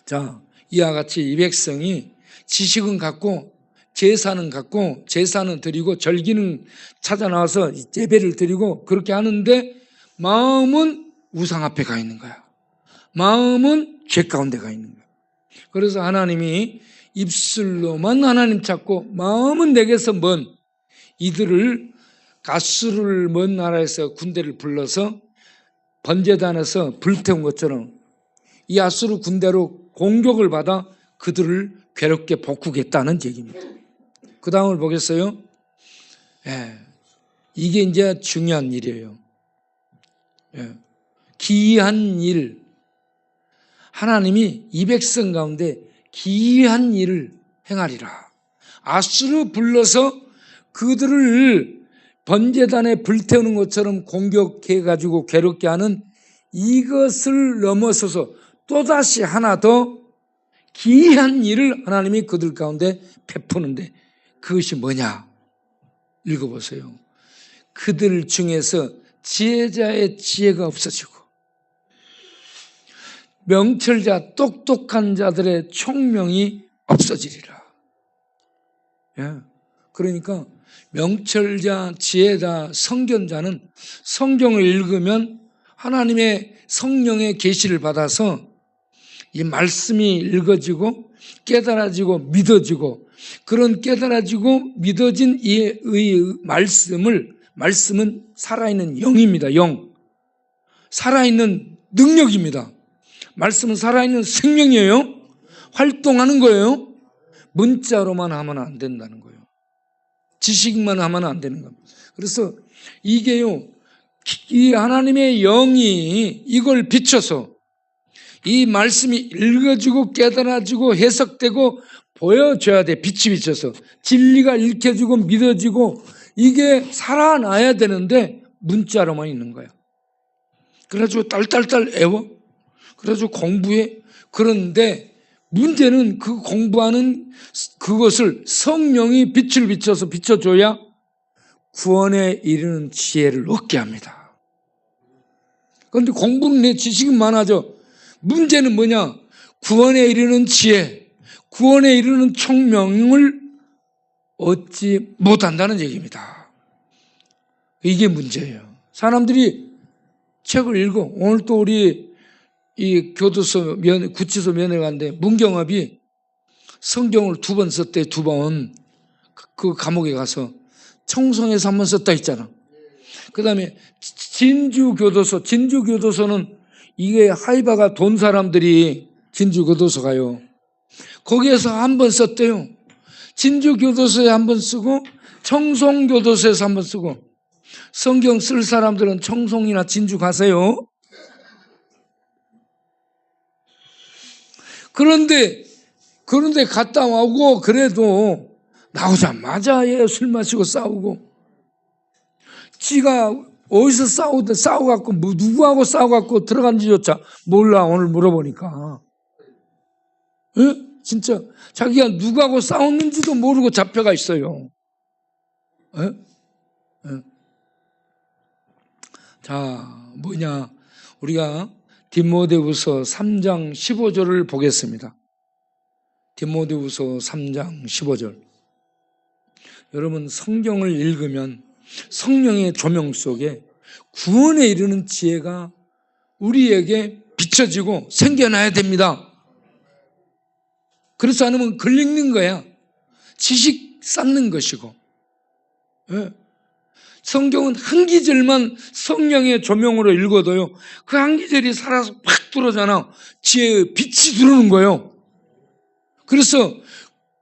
자, 이와 같이 이 백성이 지식은 갖고 제사는 갖고 제사는 드리고 절기는 찾아 나와서 예배를 드리고 그렇게 하는데 마음은 우상 앞에 가 있는 거야. 마음은 죄 가운데 가 있는 거야. 그래서 하나님이 입술로만 하나님 찾고 마음은 내게서 먼 이들을 가스를 먼 나라에서 군대를 불러서 번제단에서 불태운 것처럼 이 아수르 군대로 공격을 받아 그들을 괴롭게 볶겠다는 얘기입니다. 그 다음을 보겠어요? 예, 이게 이제 중요한 일이에요. 예, 기이한 일. 하나님이 이 백성 가운데 기이한 일을 행하리라. 아수르 불러서 그들을 번제단에 불태우는 것처럼 공격해가지고 괴롭게 하는 이것을 넘어서서 또다시 하나 더 기이한 일을 하나님이 그들 가운데 베푸는데 그것이 뭐냐? 읽어보세요. 그들 중에서 지혜자의 지혜가 없어지고 명철자 똑똑한 자들의 총명이 없어지리라. 예. 그러니까 명철자, 지혜자, 성견자는 성경을 읽으면 하나님의 성령의 계시를 받아서 이 말씀이 읽어지고 깨달아지고 믿어지고 그런 깨달아지고 믿어진 이 말씀은 살아있는 영입니다. 영. 살아있는 능력입니다. 말씀은 살아있는 생명이에요. 활동하는 거예요. 문자로만 하면 안 된다는 거예요. 지식만 하면 안 되는 겁니다. 그래서 이게요, 이 하나님의 영이 이걸 비춰서 이 말씀이 읽어지고 깨달아지고 해석되고 보여줘야 돼. 빛이 비쳐서 진리가 읽혀지고 믿어지고 이게 살아나야 되는데 문자로만 있는 거야. 그래가지고 딸딸딸 애워. 그래가지고 공부해. 그런데 문제는 그 공부하는 그것을 성령이 빛을 비춰서 비춰줘야 구원에 이르는 지혜를 얻게 합니다. 그런데 공부는 내 지식은 많아져. 문제는 뭐냐? 구원에 이르는 지혜, 구원에 이르는 총명을 얻지 못한다는 얘기입니다. 이게 문제예요. 사람들이 책을 읽어. 오늘 또 우리 이 교도소 구치소 면회 갔는데 문경업이 성경을 2번 썼대. 2번 그 감옥에 가서 청송에서 1번 썼다 했잖아. 그 다음에 진주교도소는 이게 하이바가 돈 사람들이 진주교도소 가요. 거기에서 1번 썼대요. 진주교도소에 1번 쓰고 청송교도소에서 1번 쓰고. 성경 쓸 사람들은 청송이나 진주 가세요. 그런데 갔다 오고 그래도 나오자마자 술 마시고 싸우고 지가 어디서 싸워갖고 뭐 누구하고 싸워갖고 들어간지조차 몰라. 오늘 물어보니까 에? 진짜 자기가 누구하고 싸웠는지도 모르고 잡혀가 있어요. 에? 에? 자, 뭐냐, 우리가 디모데후서 3장 15절을 보겠습니다. 디모데후서 3장 15절. 여러분 성경을 읽으면 성령의 조명 속에 구원에 이르는 지혜가 우리에게 비춰지고 생겨나야 됩니다. 그렇지 않으면 글 읽는 거야. 지식 쌓는 것이고. 예. 성경은 한 기절만 성령의 조명으로 읽어도요, 그 한 기절이 살아서 팍 들어오잖아. 지혜의 빛이 들어오는 거예요. 그래서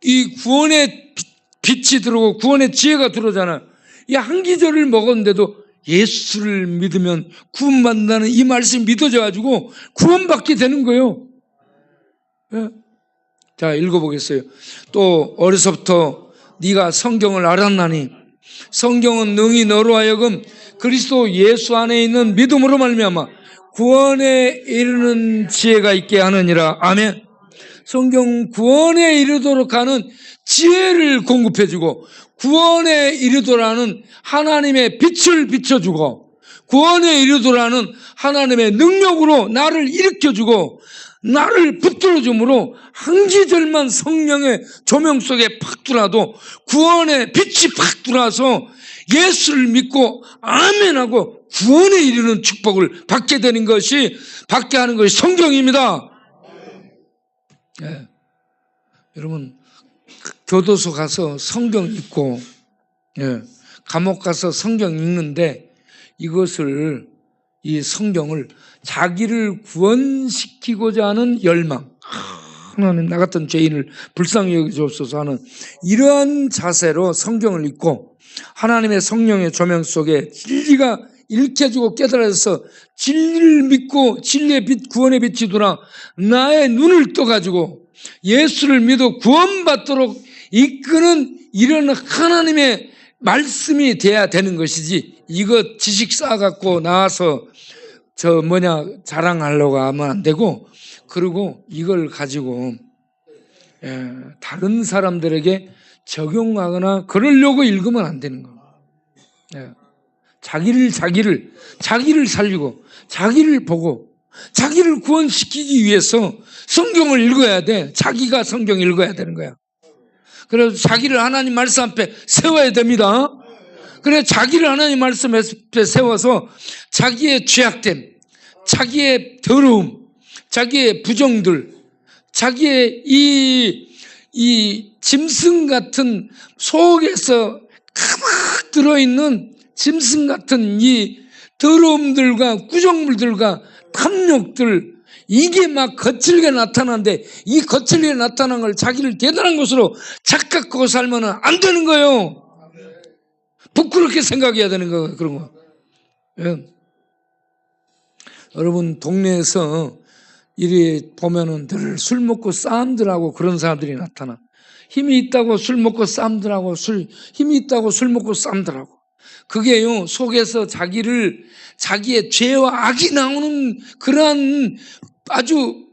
이 구원의 빛이 들어오고 구원의 지혜가 들어오잖아요. 이 한 기절을 먹었는데도 예수를 믿으면 구원받는다는 이 말씀이 믿어져가지고 구원받게 되는 거예요. 예. 자, 읽어보겠어요. 또 어려서부터 네가 성경을 알았나니 성경은 능히 너로 하여금 그리스도 예수 안에 있는 믿음으로 말미암아 구원에 이르는 지혜가 있게 하느니라. 아멘. 성경 구원에 이르도록 하는 지혜를 공급해주고 구원에 이르도라는 하나님의 빛을 비춰주고 구원에 이르도라는 하나님의 능력으로 나를 일으켜주고 나를 붙들어줌으로 한 기절만 성령의 조명 속에 팍 들어와도 구원의 빛이 팍 들어와서 예수를 믿고 아멘하고 구원에 이르는 축복을 받게 되는 것이, 받게 하는 것이 성경입니다. 예. 여러분 교도소 가서 성경 읽고, 예, 감옥 가서 성경 읽는데 이것을, 이 성경을 자기를 구원시키고자 하는 열망, 하나님 나 같은 죄인을 불쌍히 여기주옵소서 하는 이러한 자세로 성경을 읽고 하나님의 성령의 조명 속에 진리가 읽혀지고 깨달아져서 진리를 믿고 진리의 빛 구원의 빛이 돌아 나의 눈을 떠가지고 예수를 믿어 구원받도록 이끄는 이런 하나님의 말씀이 돼야 되는 것이지, 이거 지식 쌓아갖고 나와서 자랑하려고 하면 안 되고, 그리고 이걸 가지고 다른 사람들에게 적용하거나 그러려고 읽으면 안 되는 거예요. 자기를 살리고 자기를 보고 자기를 구원시키기 위해서 성경을 읽어야 돼. 자기가 성경 읽어야 되는 거야. 그래서 자기를 하나님 말씀 앞에 세워야 됩니다. 그래 자기를 하나님 말씀 앞에 세워서 자기의 죄악됨, 자기의 더러움, 자기의 부정들, 자기의 이 짐승 같은 속에서 가득 들어있는 짐승 같은 이 더러움들과 구정물들과 탐욕들, 이게 막 거칠게 나타나는데 이 거칠게 나타난 걸 자기를 대단한 것으로 착각하고 살면 안 되는 거예요. 부끄럽게 생각해야 되는 거예요. 그런 거. 예. 여러분 동네에서 이리 보면은 늘 술 먹고 싸움들하고 그런 사람들이 나타나. 힘이 있다고 술 먹고 싸움들하고 힘이 있다고 술 먹고 싸움들하고. 그게요 속에서 자기의 죄와 악이 나오는 그러한 아주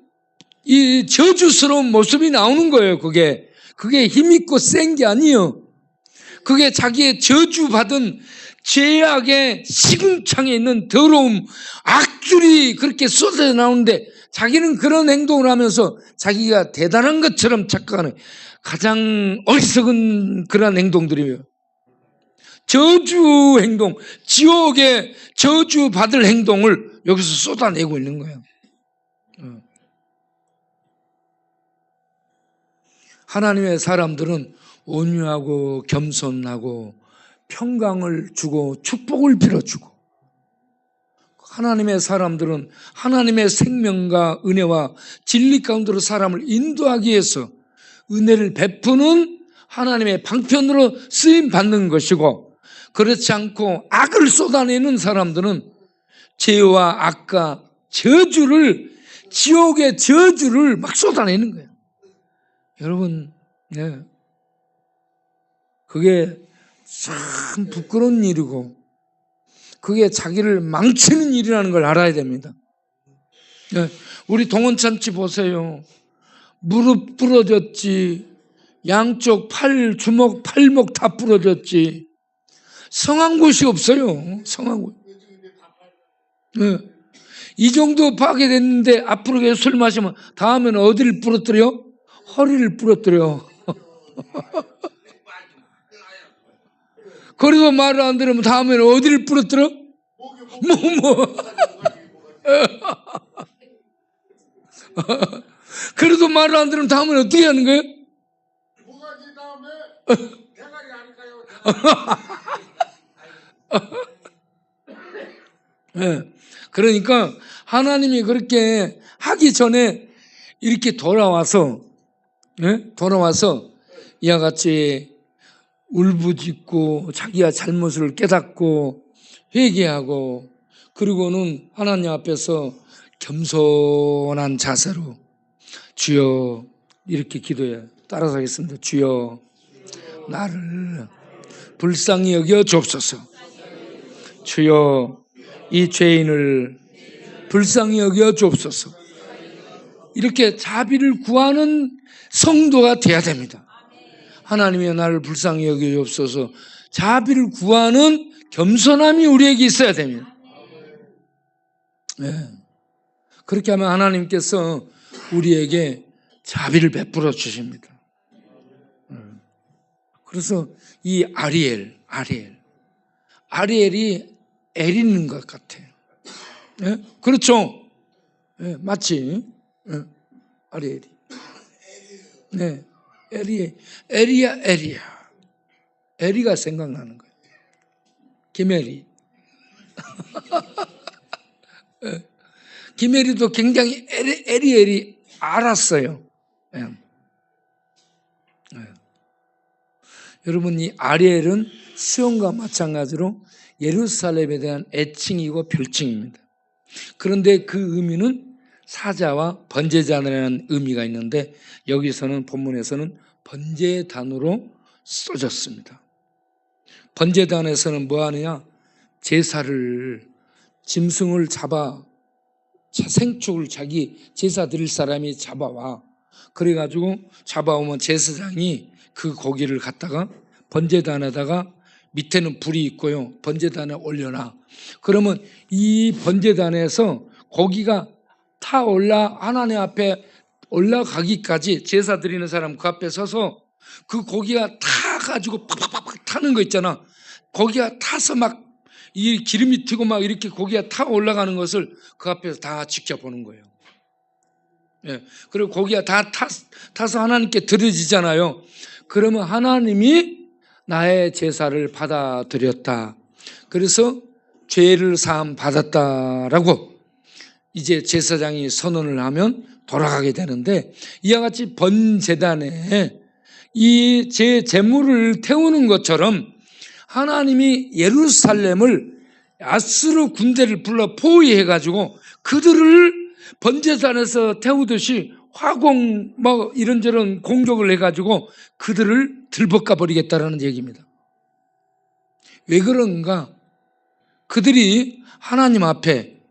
이 저주스러운 모습이 나오는 거예요. 그게 힘있고 센 게 아니에요. 그게 자기의 저주받은 죄악의 시궁창에 있는 더러움, 악줄이 그렇게 쏟아져 나오는데 자기는 그런 행동을 하면서 자기가 대단한 것처럼 착각하는 가장 어리석은 그런 행동들이에요. 저주 행동, 지옥의 저주받을 행동을 여기서 쏟아내고 있는 거예요. 하나님의 사람들은 온유하고 겸손하고 평강을 주고 축복을 빌어주고, 하나님의 사람들은 하나님의 생명과 은혜와 진리 가운데로 사람을 인도하기 위해서 은혜를 베푸는 하나님의 방편으로 쓰임 받는 것이고, 그렇지 않고 악을 쏟아내는 사람들은 죄와 악과 저주를, 지옥의 저주를 막 쏟아내는 거예요. 여러분, 그게 참 부끄러운 일이고 그게 자기를 망치는 일이라는 걸 알아야 됩니다. 우리 동원찬치 보세요. 무릎 부러졌지, 양쪽 주먹, 팔목 다 부러졌지. 성한 곳이 없어요. 성한 곳. 이 정도 파괴됐는데 앞으로 계속 술 마시면 다음에는 어디를 부러뜨려? 허리를 부러뜨려. 그래도 말을 안 들으면 다음에는 어디를 부러뜨려? 그래도 말을 안 들으면 다음에는 어떻게 하는 거예요? 뭐가지 다음에 대가리 아닐까요? 그러니까 하나님이 그렇게 하기 전에 이렇게 돌아와서 이와 같이 울부짖고 자기가 잘못을 깨닫고 회개하고, 그리고는 하나님 앞에서 겸손한 자세로 주여 이렇게 기도해요. 따라서 하겠습니다. 주여 나를 불쌍히 여겨 주옵소서. 주여 이 죄인을 불쌍히 여겨 주옵소서. 이렇게 자비를 구하는 성도가 돼야 됩니다. 하나님이 나를 불쌍히 여겨 주옵소서. 자비를 구하는 겸손함이 우리에게 있어야 됩니다. 그렇게 하면 하나님께서 우리에게 자비를 베풀어 주십니다. 그래서 이 아리엘이 에리는 것 같아요. 그렇죠? 맞지? 아리엘이. 에리야. 에리가 생각나는 거예요. 김에리. 김에리도 굉장히 에리엘이 알았어요. 예. 예. 여러분, 이 아리엘은 시온과 마찬가지로 예루살렘에 대한 애칭이고 별칭입니다. 그런데 그 의미는 사자와 번제자라는 의미가 있는데 여기서는 본문에서는 번제단으로 써졌습니다. 번제단에서는 뭐 하느냐? 제사를, 짐승을 잡아, 생축을 자기 제사 드릴 사람이 잡아와. 그래가지고 잡아오면 제사장이 그 고기를 갖다가 번제단에다가, 밑에는 불이 있고요, 번제단에 올려놔. 그러면 이 번제단에서 고기가 타올라 하나님 앞에 올라가기까지 제사 드리는 사람 그 앞에 서서 그 고기가 타가지고 팍팍팍 타는 거 있잖아. 고기가 타서 막 이 기름이 튀고 막 이렇게 고기가 타 올라가는 것을 그 앞에서 다 지켜보는 거예요. 예. 그리고 고기가 다 타서 하나님께 드려지잖아요. 그러면 하나님이 나의 제사를 받아들였다. 그래서 죄를 사함 받았다라고 이제 제사장이 선언을 하면 돌아가게 되는데, 이와 같이 번제단에 이 제 제물을 태우는 것처럼 하나님이 예루살렘을 아수르 군대를 불러 포위해가지고 그들을 번제단에서 태우듯이 화공 뭐 이런저런 공격을 해가지고 그들을 들볶아 버리겠다라는 얘기입니다. 왜 그런가? 그들이 하나님 앞에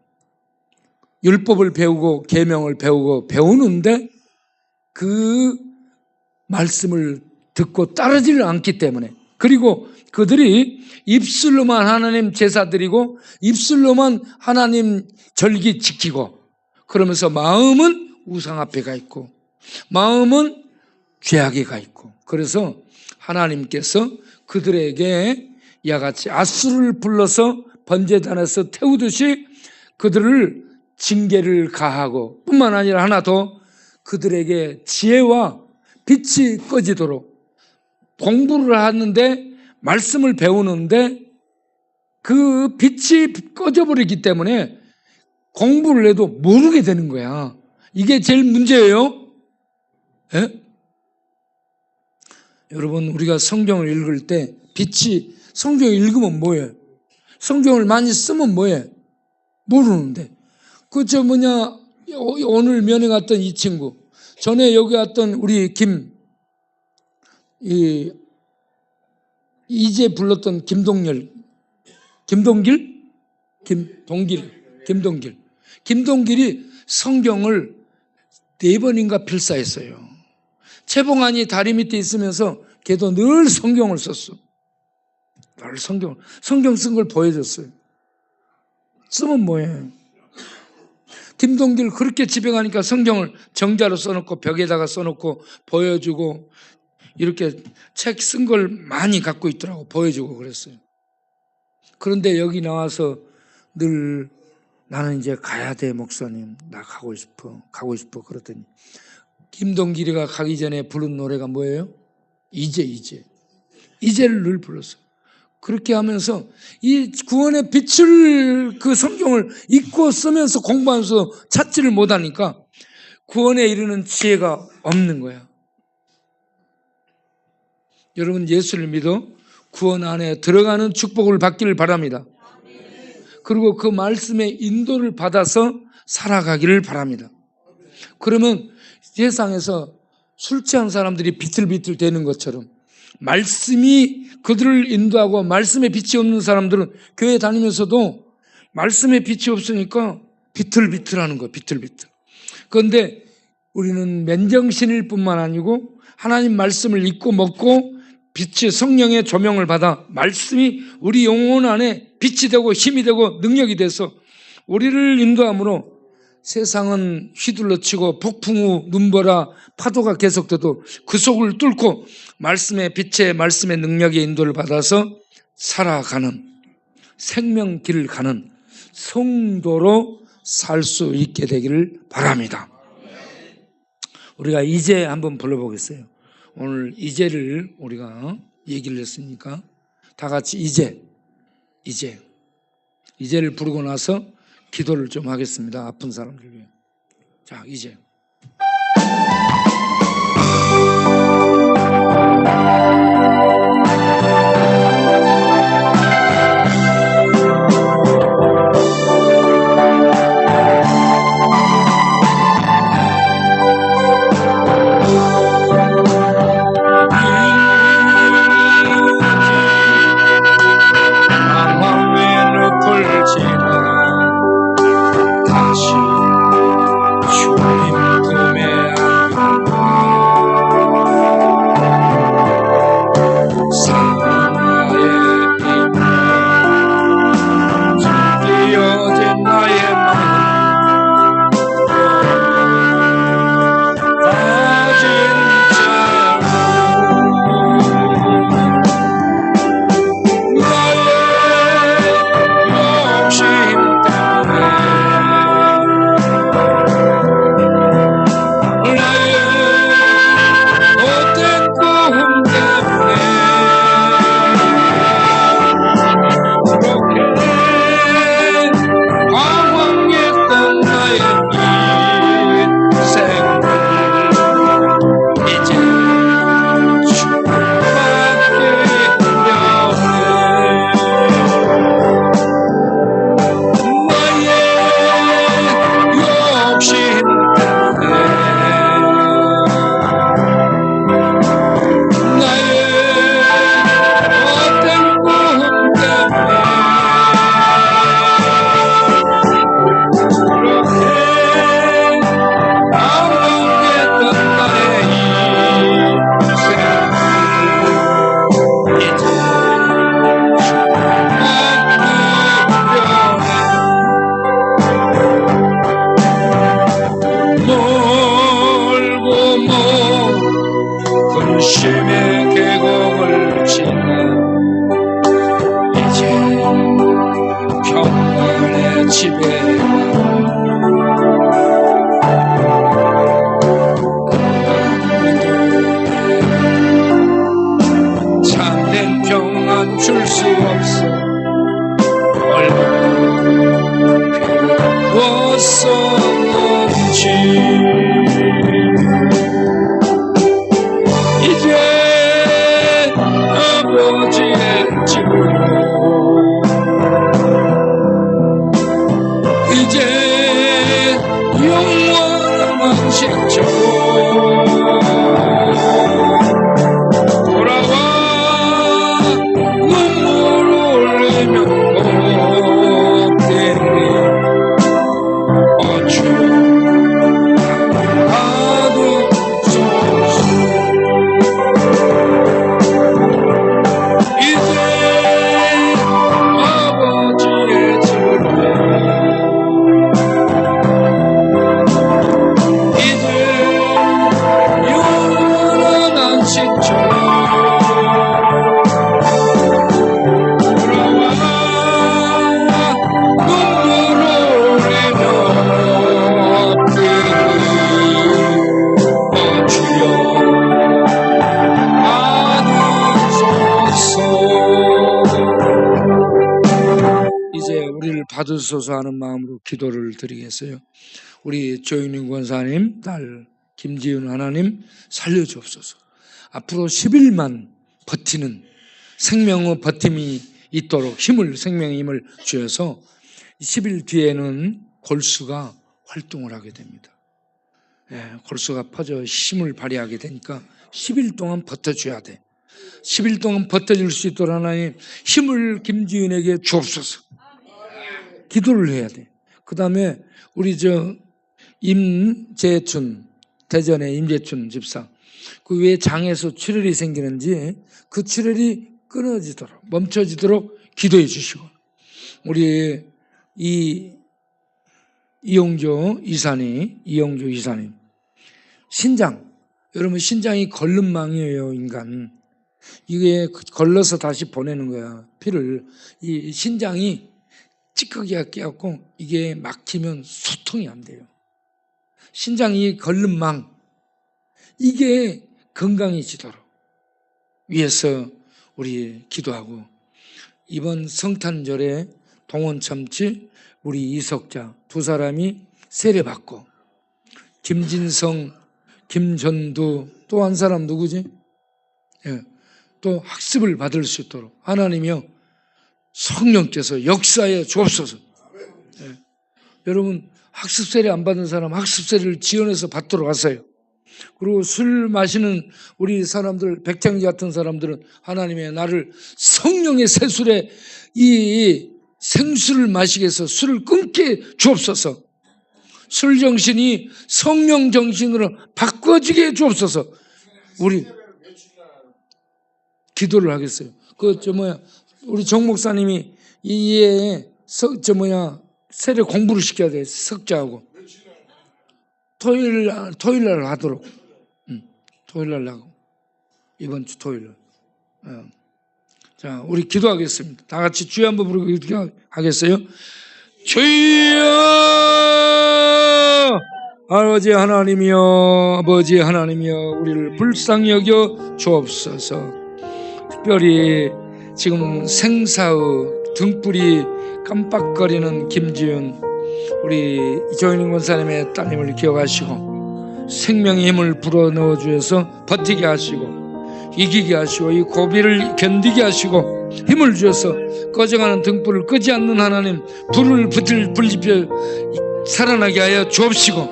율법을 배우고 계명을 배우고 배우는데 그 말씀을 듣고 따르지를 않기 때문에, 그리고 그들이 입술로만 하나님 제사 드리고 입술로만 하나님 절기 지키고, 그러면서 마음은 우상 앞에 가 있고 마음은 죄악에 가 있고, 그래서 하나님께서 그들에게 이와 같이 아수르를 불러서 번제단에서 태우듯이 그들을 징계를 가하고, 뿐만 아니라 하나 더, 그들에게 지혜와 빛이 꺼지도록, 공부를 하는데 말씀을 배우는데 그 빛이 꺼져버리기 때문에 공부를 해도 모르게 되는 거야. 이게 제일 문제예요. 예? 여러분, 우리가 성경을 읽을 때 빛이, 성경을 읽으면 뭐예요? 성경을 많이 쓰면 뭐예요? 모르는데. 오늘 면회 갔던 이 친구, 전에 여기 왔던 우리 이제 불렀던 김동길이 성경을 4번인가 필사했어요. 채봉안이 다리 밑에 있으면서 걔도 늘 성경을 썼어. 늘 성경 쓴 걸 보여줬어요. 쓰면 뭐해? 김동길 그렇게 집에 가니까 성경을 정자로 써놓고 벽에다가 써놓고 보여주고, 이렇게 책 쓴 걸 많이 갖고 있더라고. 보여주고 그랬어요. 그런데 여기 나와서 늘 나는 이제 가야 돼, 목사님. 나 가고 싶어 그러더니 김동길이가 가기 전에 부른 노래가 뭐예요? 이제를 늘 불렀어요. 그렇게 하면서 이 구원의 빛을, 그 성경을 읽고 쓰면서 공부하면서 찾지를 못하니까 구원에 이르는 지혜가 없는 거야. 여러분, 예수를 믿어 구원 안에 들어가는 축복을 받기를 바랍니다. 그리고 그 말씀의 인도를 받아서 살아가기를 바랍니다. 그러면 세상에서 술 취한 사람들이 비틀비틀 되는 것처럼 말씀이 그들을 인도하고, 말씀에 빛이 없는 사람들은 교회 다니면서도 말씀에 빛이 없으니까 비틀비틀하는 거예요. 비틀비틀. 그런데 우리는 맨정신일 뿐만 아니고 하나님 말씀을 읽고 먹고 빛의 성령의 조명을 받아 말씀이 우리 영혼 안에 빛이 되고 힘이 되고 능력이 돼서 우리를 인도함으로 세상은 휘둘러치고 폭풍 후 눈보라 파도가 계속돼도 그 속을 뚫고 말씀의 빛의, 말씀의 능력의 인도를 받아서 살아가는, 생명길을 가는 성도로 살 수 있게 되기를 바랍니다. 우리가 이제 한번 불러보겠어요. 오늘 이제를 우리가 얘기를 했으니까 다 같이 이제를 부르고 나서 기도를 좀 하겠습니다. 아픈 사람들 위해. 자, 이제. 난 줄 수 없어. 얼마나 배웠었는지. 이제 아버지의 집으로, 이제 영원한 왕식처럼 돌아와 눈물을 흘리며 엎드리 주여 받으소서. 이제 아버지의 집으로, 이제 영원한 안식처럼 돌아와 눈물을 흘리며 엎드리 주여 받으소서. 이제 우리를 받으소서 하는 마음으로 기도를 드리겠어요. 우리 조윤희 권사님 딸 김지은 하나님 살려주옵소서. 앞으로 10일만 버티는 생명의 버팀이 있도록 생명의 힘을 주셔서 10일 뒤에는 골수가 활동을 하게 됩니다. 골수가 퍼져 힘을 발휘하게 되니까 10일 동안 버텨줘야 돼. 10일 동안 버텨줄 수 있도록 하나님 힘을 김지은에게 주옵소서. 기도를 해야 돼. 그 다음에 우리 임재춘, 대전의 임재춘 집사, 그 왜 장에서 출혈이 생기는지 그 출혈이 끊어지도록, 멈춰지도록 기도해 주시고, 우리 이용조 이사님, 신장, 여러분 신장이 걸름망이에요, 인간. 이게 걸러서 다시 보내는 거야, 피를. 이 신장이 찌꺼기가 끼었고 이게 막히면 소통이 안 돼요. 신장이 걸름망, 이게 건강해지도록 위해서 우리 기도하고, 이번 성탄절에 동원참치 우리 이석자 두 사람이 세례받고, 김진성, 김전두, 또 한 사람 누구지? 또 학습을 받을 수 있도록 하나님이여 성령께서 역사에 주옵소서. 여러분 학습 세례 안 받은 사람 학습 세례를 지원해서 받도록 하세요. 그리고 술 마시는 우리 사람들, 백장지 같은 사람들은 하나님의 나를 성령의 세술에 이 생수를 마시게 해서 술을 끊게 주옵소서. 술 정신이 성령 정신으로 바꿔지게 주옵소서. 우리 기도를 하겠어요. 우리 정 목사님이 이에 세례 공부를 시켜야 돼. 석자하고 토요일 날 하도록. 토요일 날 하고 이번 주 토요일. 자, 우리 기도하겠습니다. 다 같이 주여 한번 부르고 기도하겠어요. 주여, 아버지 하나님이여, 아버지 하나님이여, 우리를 불쌍히 여겨 주옵소서. 특별히 지금 생사의 등불이 깜빡거리는 김지은 우리 조윤희 권사님의 따님을 기억하시고 생명의 힘을 불어넣어 주셔서 버티게 하시고 이기게 하시고 이 고비를 견디게 하시고 힘을 주셔서 꺼져가는 등불을 끄지 않는 하나님, 불을 불지펴 살아나게 하여 주옵시고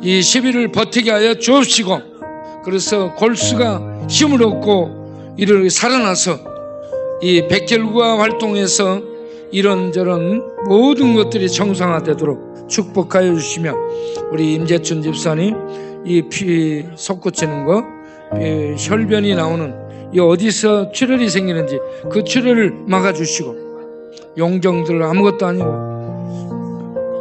이 시비를 버티게 하여 주옵시고, 그래서 골수가 힘을 얻고 이를 살아나서 이 백혈구가 활동해서 이런저런 모든 것들이 정상화되도록 축복하여 주시며, 우리 임재춘 집사님 이 피 솟구치는 거, 혈변이 나오는 이 어디서 출혈이 생기는지 그 출혈을 막아주시고, 용정들 아무것도 아니고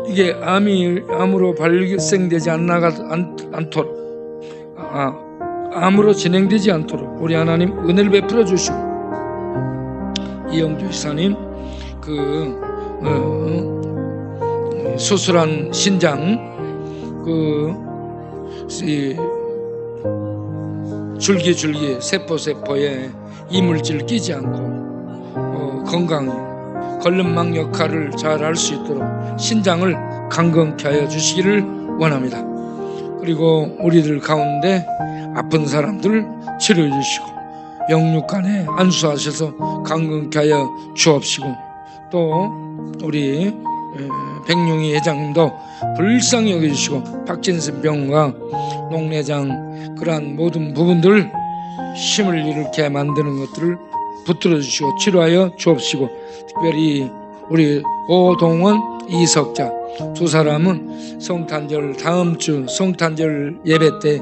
이게 암으로 발생되지 않도록, 암으로 진행되지 않도록 우리 하나님 은혜를 베풀어 주시고, 이영주 이사님 수술한 신장 줄기 세포에 이물질 끼지 않고 건강히 걸름막 역할을 잘 할 수 있도록 신장을 강건케 하여 주시기를 원합니다. 그리고 우리들 가운데 아픈 사람들을 치료해 주시고 영육간에 안수하셔서 강건케 하여 주옵시고, 또 우리 백룡희 회장님도 불쌍히 여겨주시고 박진선 병과 농내장 그러한 모든 부분들 힘을 잃게 만드는 것들을 붙들어 주시고 치료하여 주옵시고, 특별히 우리 오동원, 이석자 두 사람은 성탄절 다음 주 성탄절 예배 때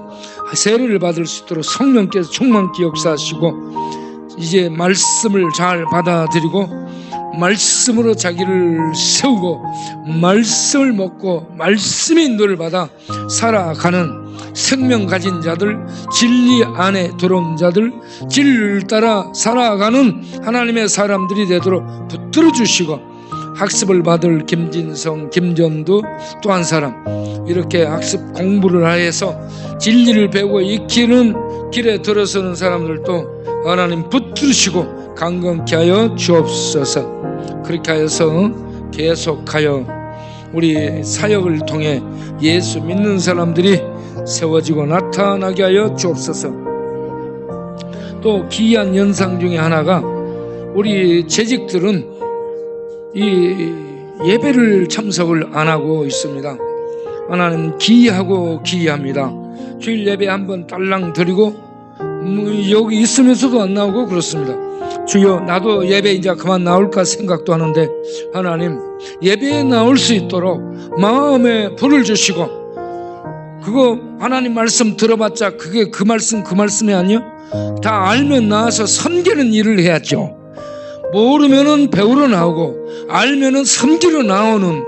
세례를 받을 수 있도록 성령께서 충만케 역사하시고 이제 말씀을 잘 받아들이고 말씀으로 자기를 세우고 말씀을 먹고 말씀의 인도를 받아 살아가는 생명 가진 자들, 진리 안에 들어온 자들, 진리를 따라 살아가는 하나님의 사람들이 되도록 붙들어 주시고, 학습을 받을 김진성, 김전두 또 한 사람, 이렇게 학습 공부를 해서 진리를 배우고 익히는 길에 들어서는 사람들도 하나님 붙들으시고 강건케 하여 주옵소서. 그렇게 하여서 계속하여 우리 사역을 통해 예수 믿는 사람들이 세워지고 나타나게 하여 주옵소서. 또 기이한 현상 중에 하나가, 우리 재직들은 이 예배를 참석을 안 하고 있습니다. 하나님 기이하고 기이합니다. 주일 예배 한번 딸랑 드리고 여기 있으면서도 안 나오고 그렇습니다. 주여, 나도 예배 이제 그만 나올까 생각도 하는데 하나님 예배에 나올 수 있도록 마음에 불을 주시고, 그거 하나님 말씀 들어봤자 그게 그 말씀이 아니요? 다 알면 나와서 섬기는 일을 해야죠. 모르면은 배우러 나오고 알면은 섬기러 나오는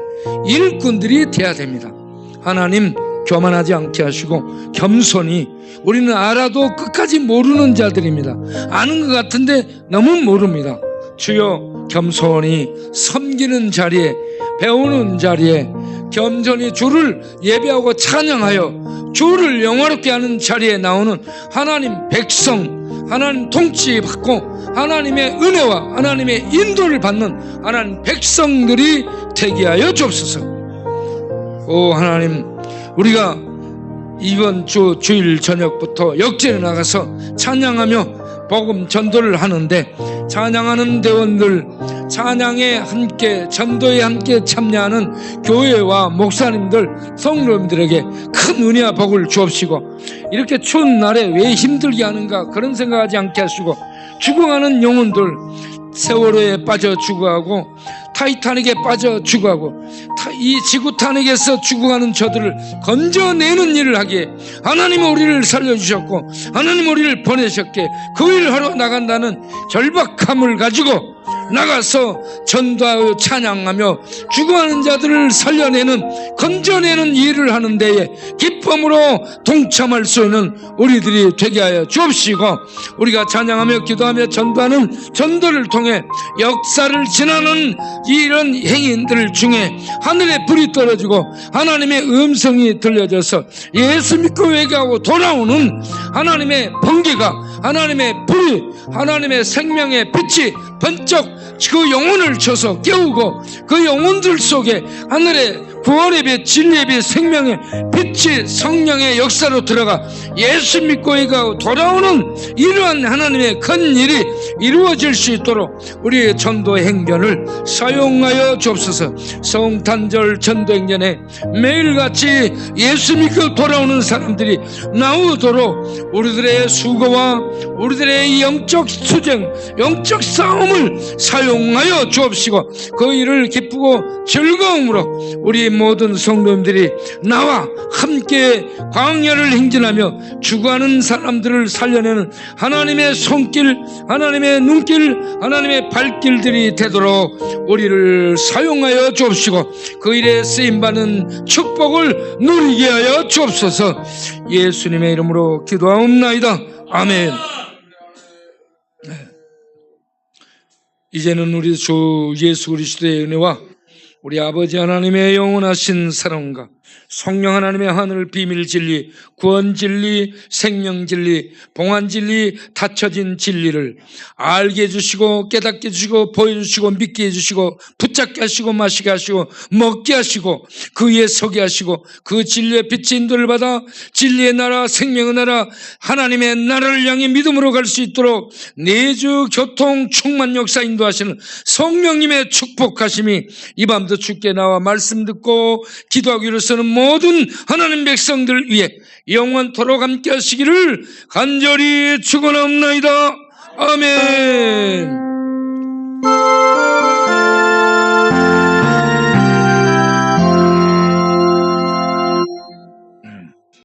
일꾼들이 돼야 됩니다. 하나님 교만하지 않게 하시고 겸손히, 우리는 알아도 끝까지 모르는 자들입니다. 아는 것 같은데 너무 모릅니다. 주여, 겸손히 섬기는 자리에, 배우는 자리에 겸손히 주를 예배하고 찬양하여 주를 영화롭게 하는 자리에 나오는 하나님 백성, 하나님 통치 받고 하나님의 은혜와 하나님의 인도를 받는 하나님 백성들이 되게 하여 주옵소서. 오 하나님, 우리가 이번 주 주일 저녁부터 역전에 나가서 찬양하며 복음 전도를 하는데, 찬양하는 대원들, 찬양에 함께 전도에 함께 참여하는 교회와 목사님들, 성도님들에게 큰 은혜와 복을 주옵시고, 이렇게 추운 날에 왜 힘들게 하는가 그런 생각하지 않게 하시고, 죽어가는 영혼들, 세월호에 빠져 죽어가고 타이타닉에 빠져 죽어가고 이 지구탄핵에서 죽어가는 저들을 건져내는 일을 하기에 하나님 우리를 살려주셨고 하나님 우리를 보내셨기에 그 일을 하러 나간다는 절박함을 가지고 나가서 전도하여 찬양하며 죽어가는 자들을 살려내는, 건져내는 일을 하는 데에 기쁨으로 동참할 수 있는 우리들이 되게 하여 주옵시고, 우리가 찬양하며 기도하며 전도하는 전도를 통해 역사를 지나는 이런 행인들 중에 하늘에 불이 떨어지고 하나님의 음성이 들려져서 예수 믿고 회개하고 돌아오는 하나님의 번개가, 하나님의 불이, 하나님의 생명의 빛이 번쩍 그 영혼을 쳐서 깨우고 그 영혼들 속에 하늘의 구원의 빛, 진리의 빛, 생명의 빛이 성령의 역사로 들어가 예수 믿고 회개하고 돌아오는 이러한 하나님의 큰 일이 이루어질 수 있도록 우리의 전도 행전을 사용하여 주옵소서. 성탄절 전도 행전에 매일같이 예수 믿고 돌아오는 사람들이 나오도록 우리들의 수고와 우리들의 영적 수쟁, 영적 싸움을 사용하여 주옵시고, 그 일을 기쁘고 즐거움으로 우리 모든 성도님들이 나와 함께 광야를 행진하며 죽어가는 사람들을 살려내는 하나님의 손길, 하나님의 눈길, 하나님의 발길들이 되도록 우리를 사용하여 주옵시고, 그 일에 쓰임받는 축복을 누리게 하여 주옵소서. 예수님의 이름으로 기도하옵나이다. 아멘. 이제는 우리 주 예수 그리스도의 은혜와 우리 아버지 하나님의 영원하신 사랑과 성령 하나님의 하늘 비밀 진리, 구원 진리, 생명 진리, 봉한 진리, 닫혀진 진리를 알게 해주시고 깨닫게 해주시고 보여주시고 믿게 해주시고 붙잡게 하시고 마시게 하시고 먹게 하시고 그 위에 서게 하시고 그 진리의 빛의 인도를 받아 진리의 나라, 생명의 나라, 하나님의 나라를 향해 믿음으로 갈 수 있도록 내주 교통 충만 역사 인도하시는 성령님의 축복하심이 이 밤도 주께 나와 말씀 듣고 기도하기로 쓰는 모든 하나님 백성들 위해 영원토록 함께 하시기를 간절히 축원하옵나이다. 아멘.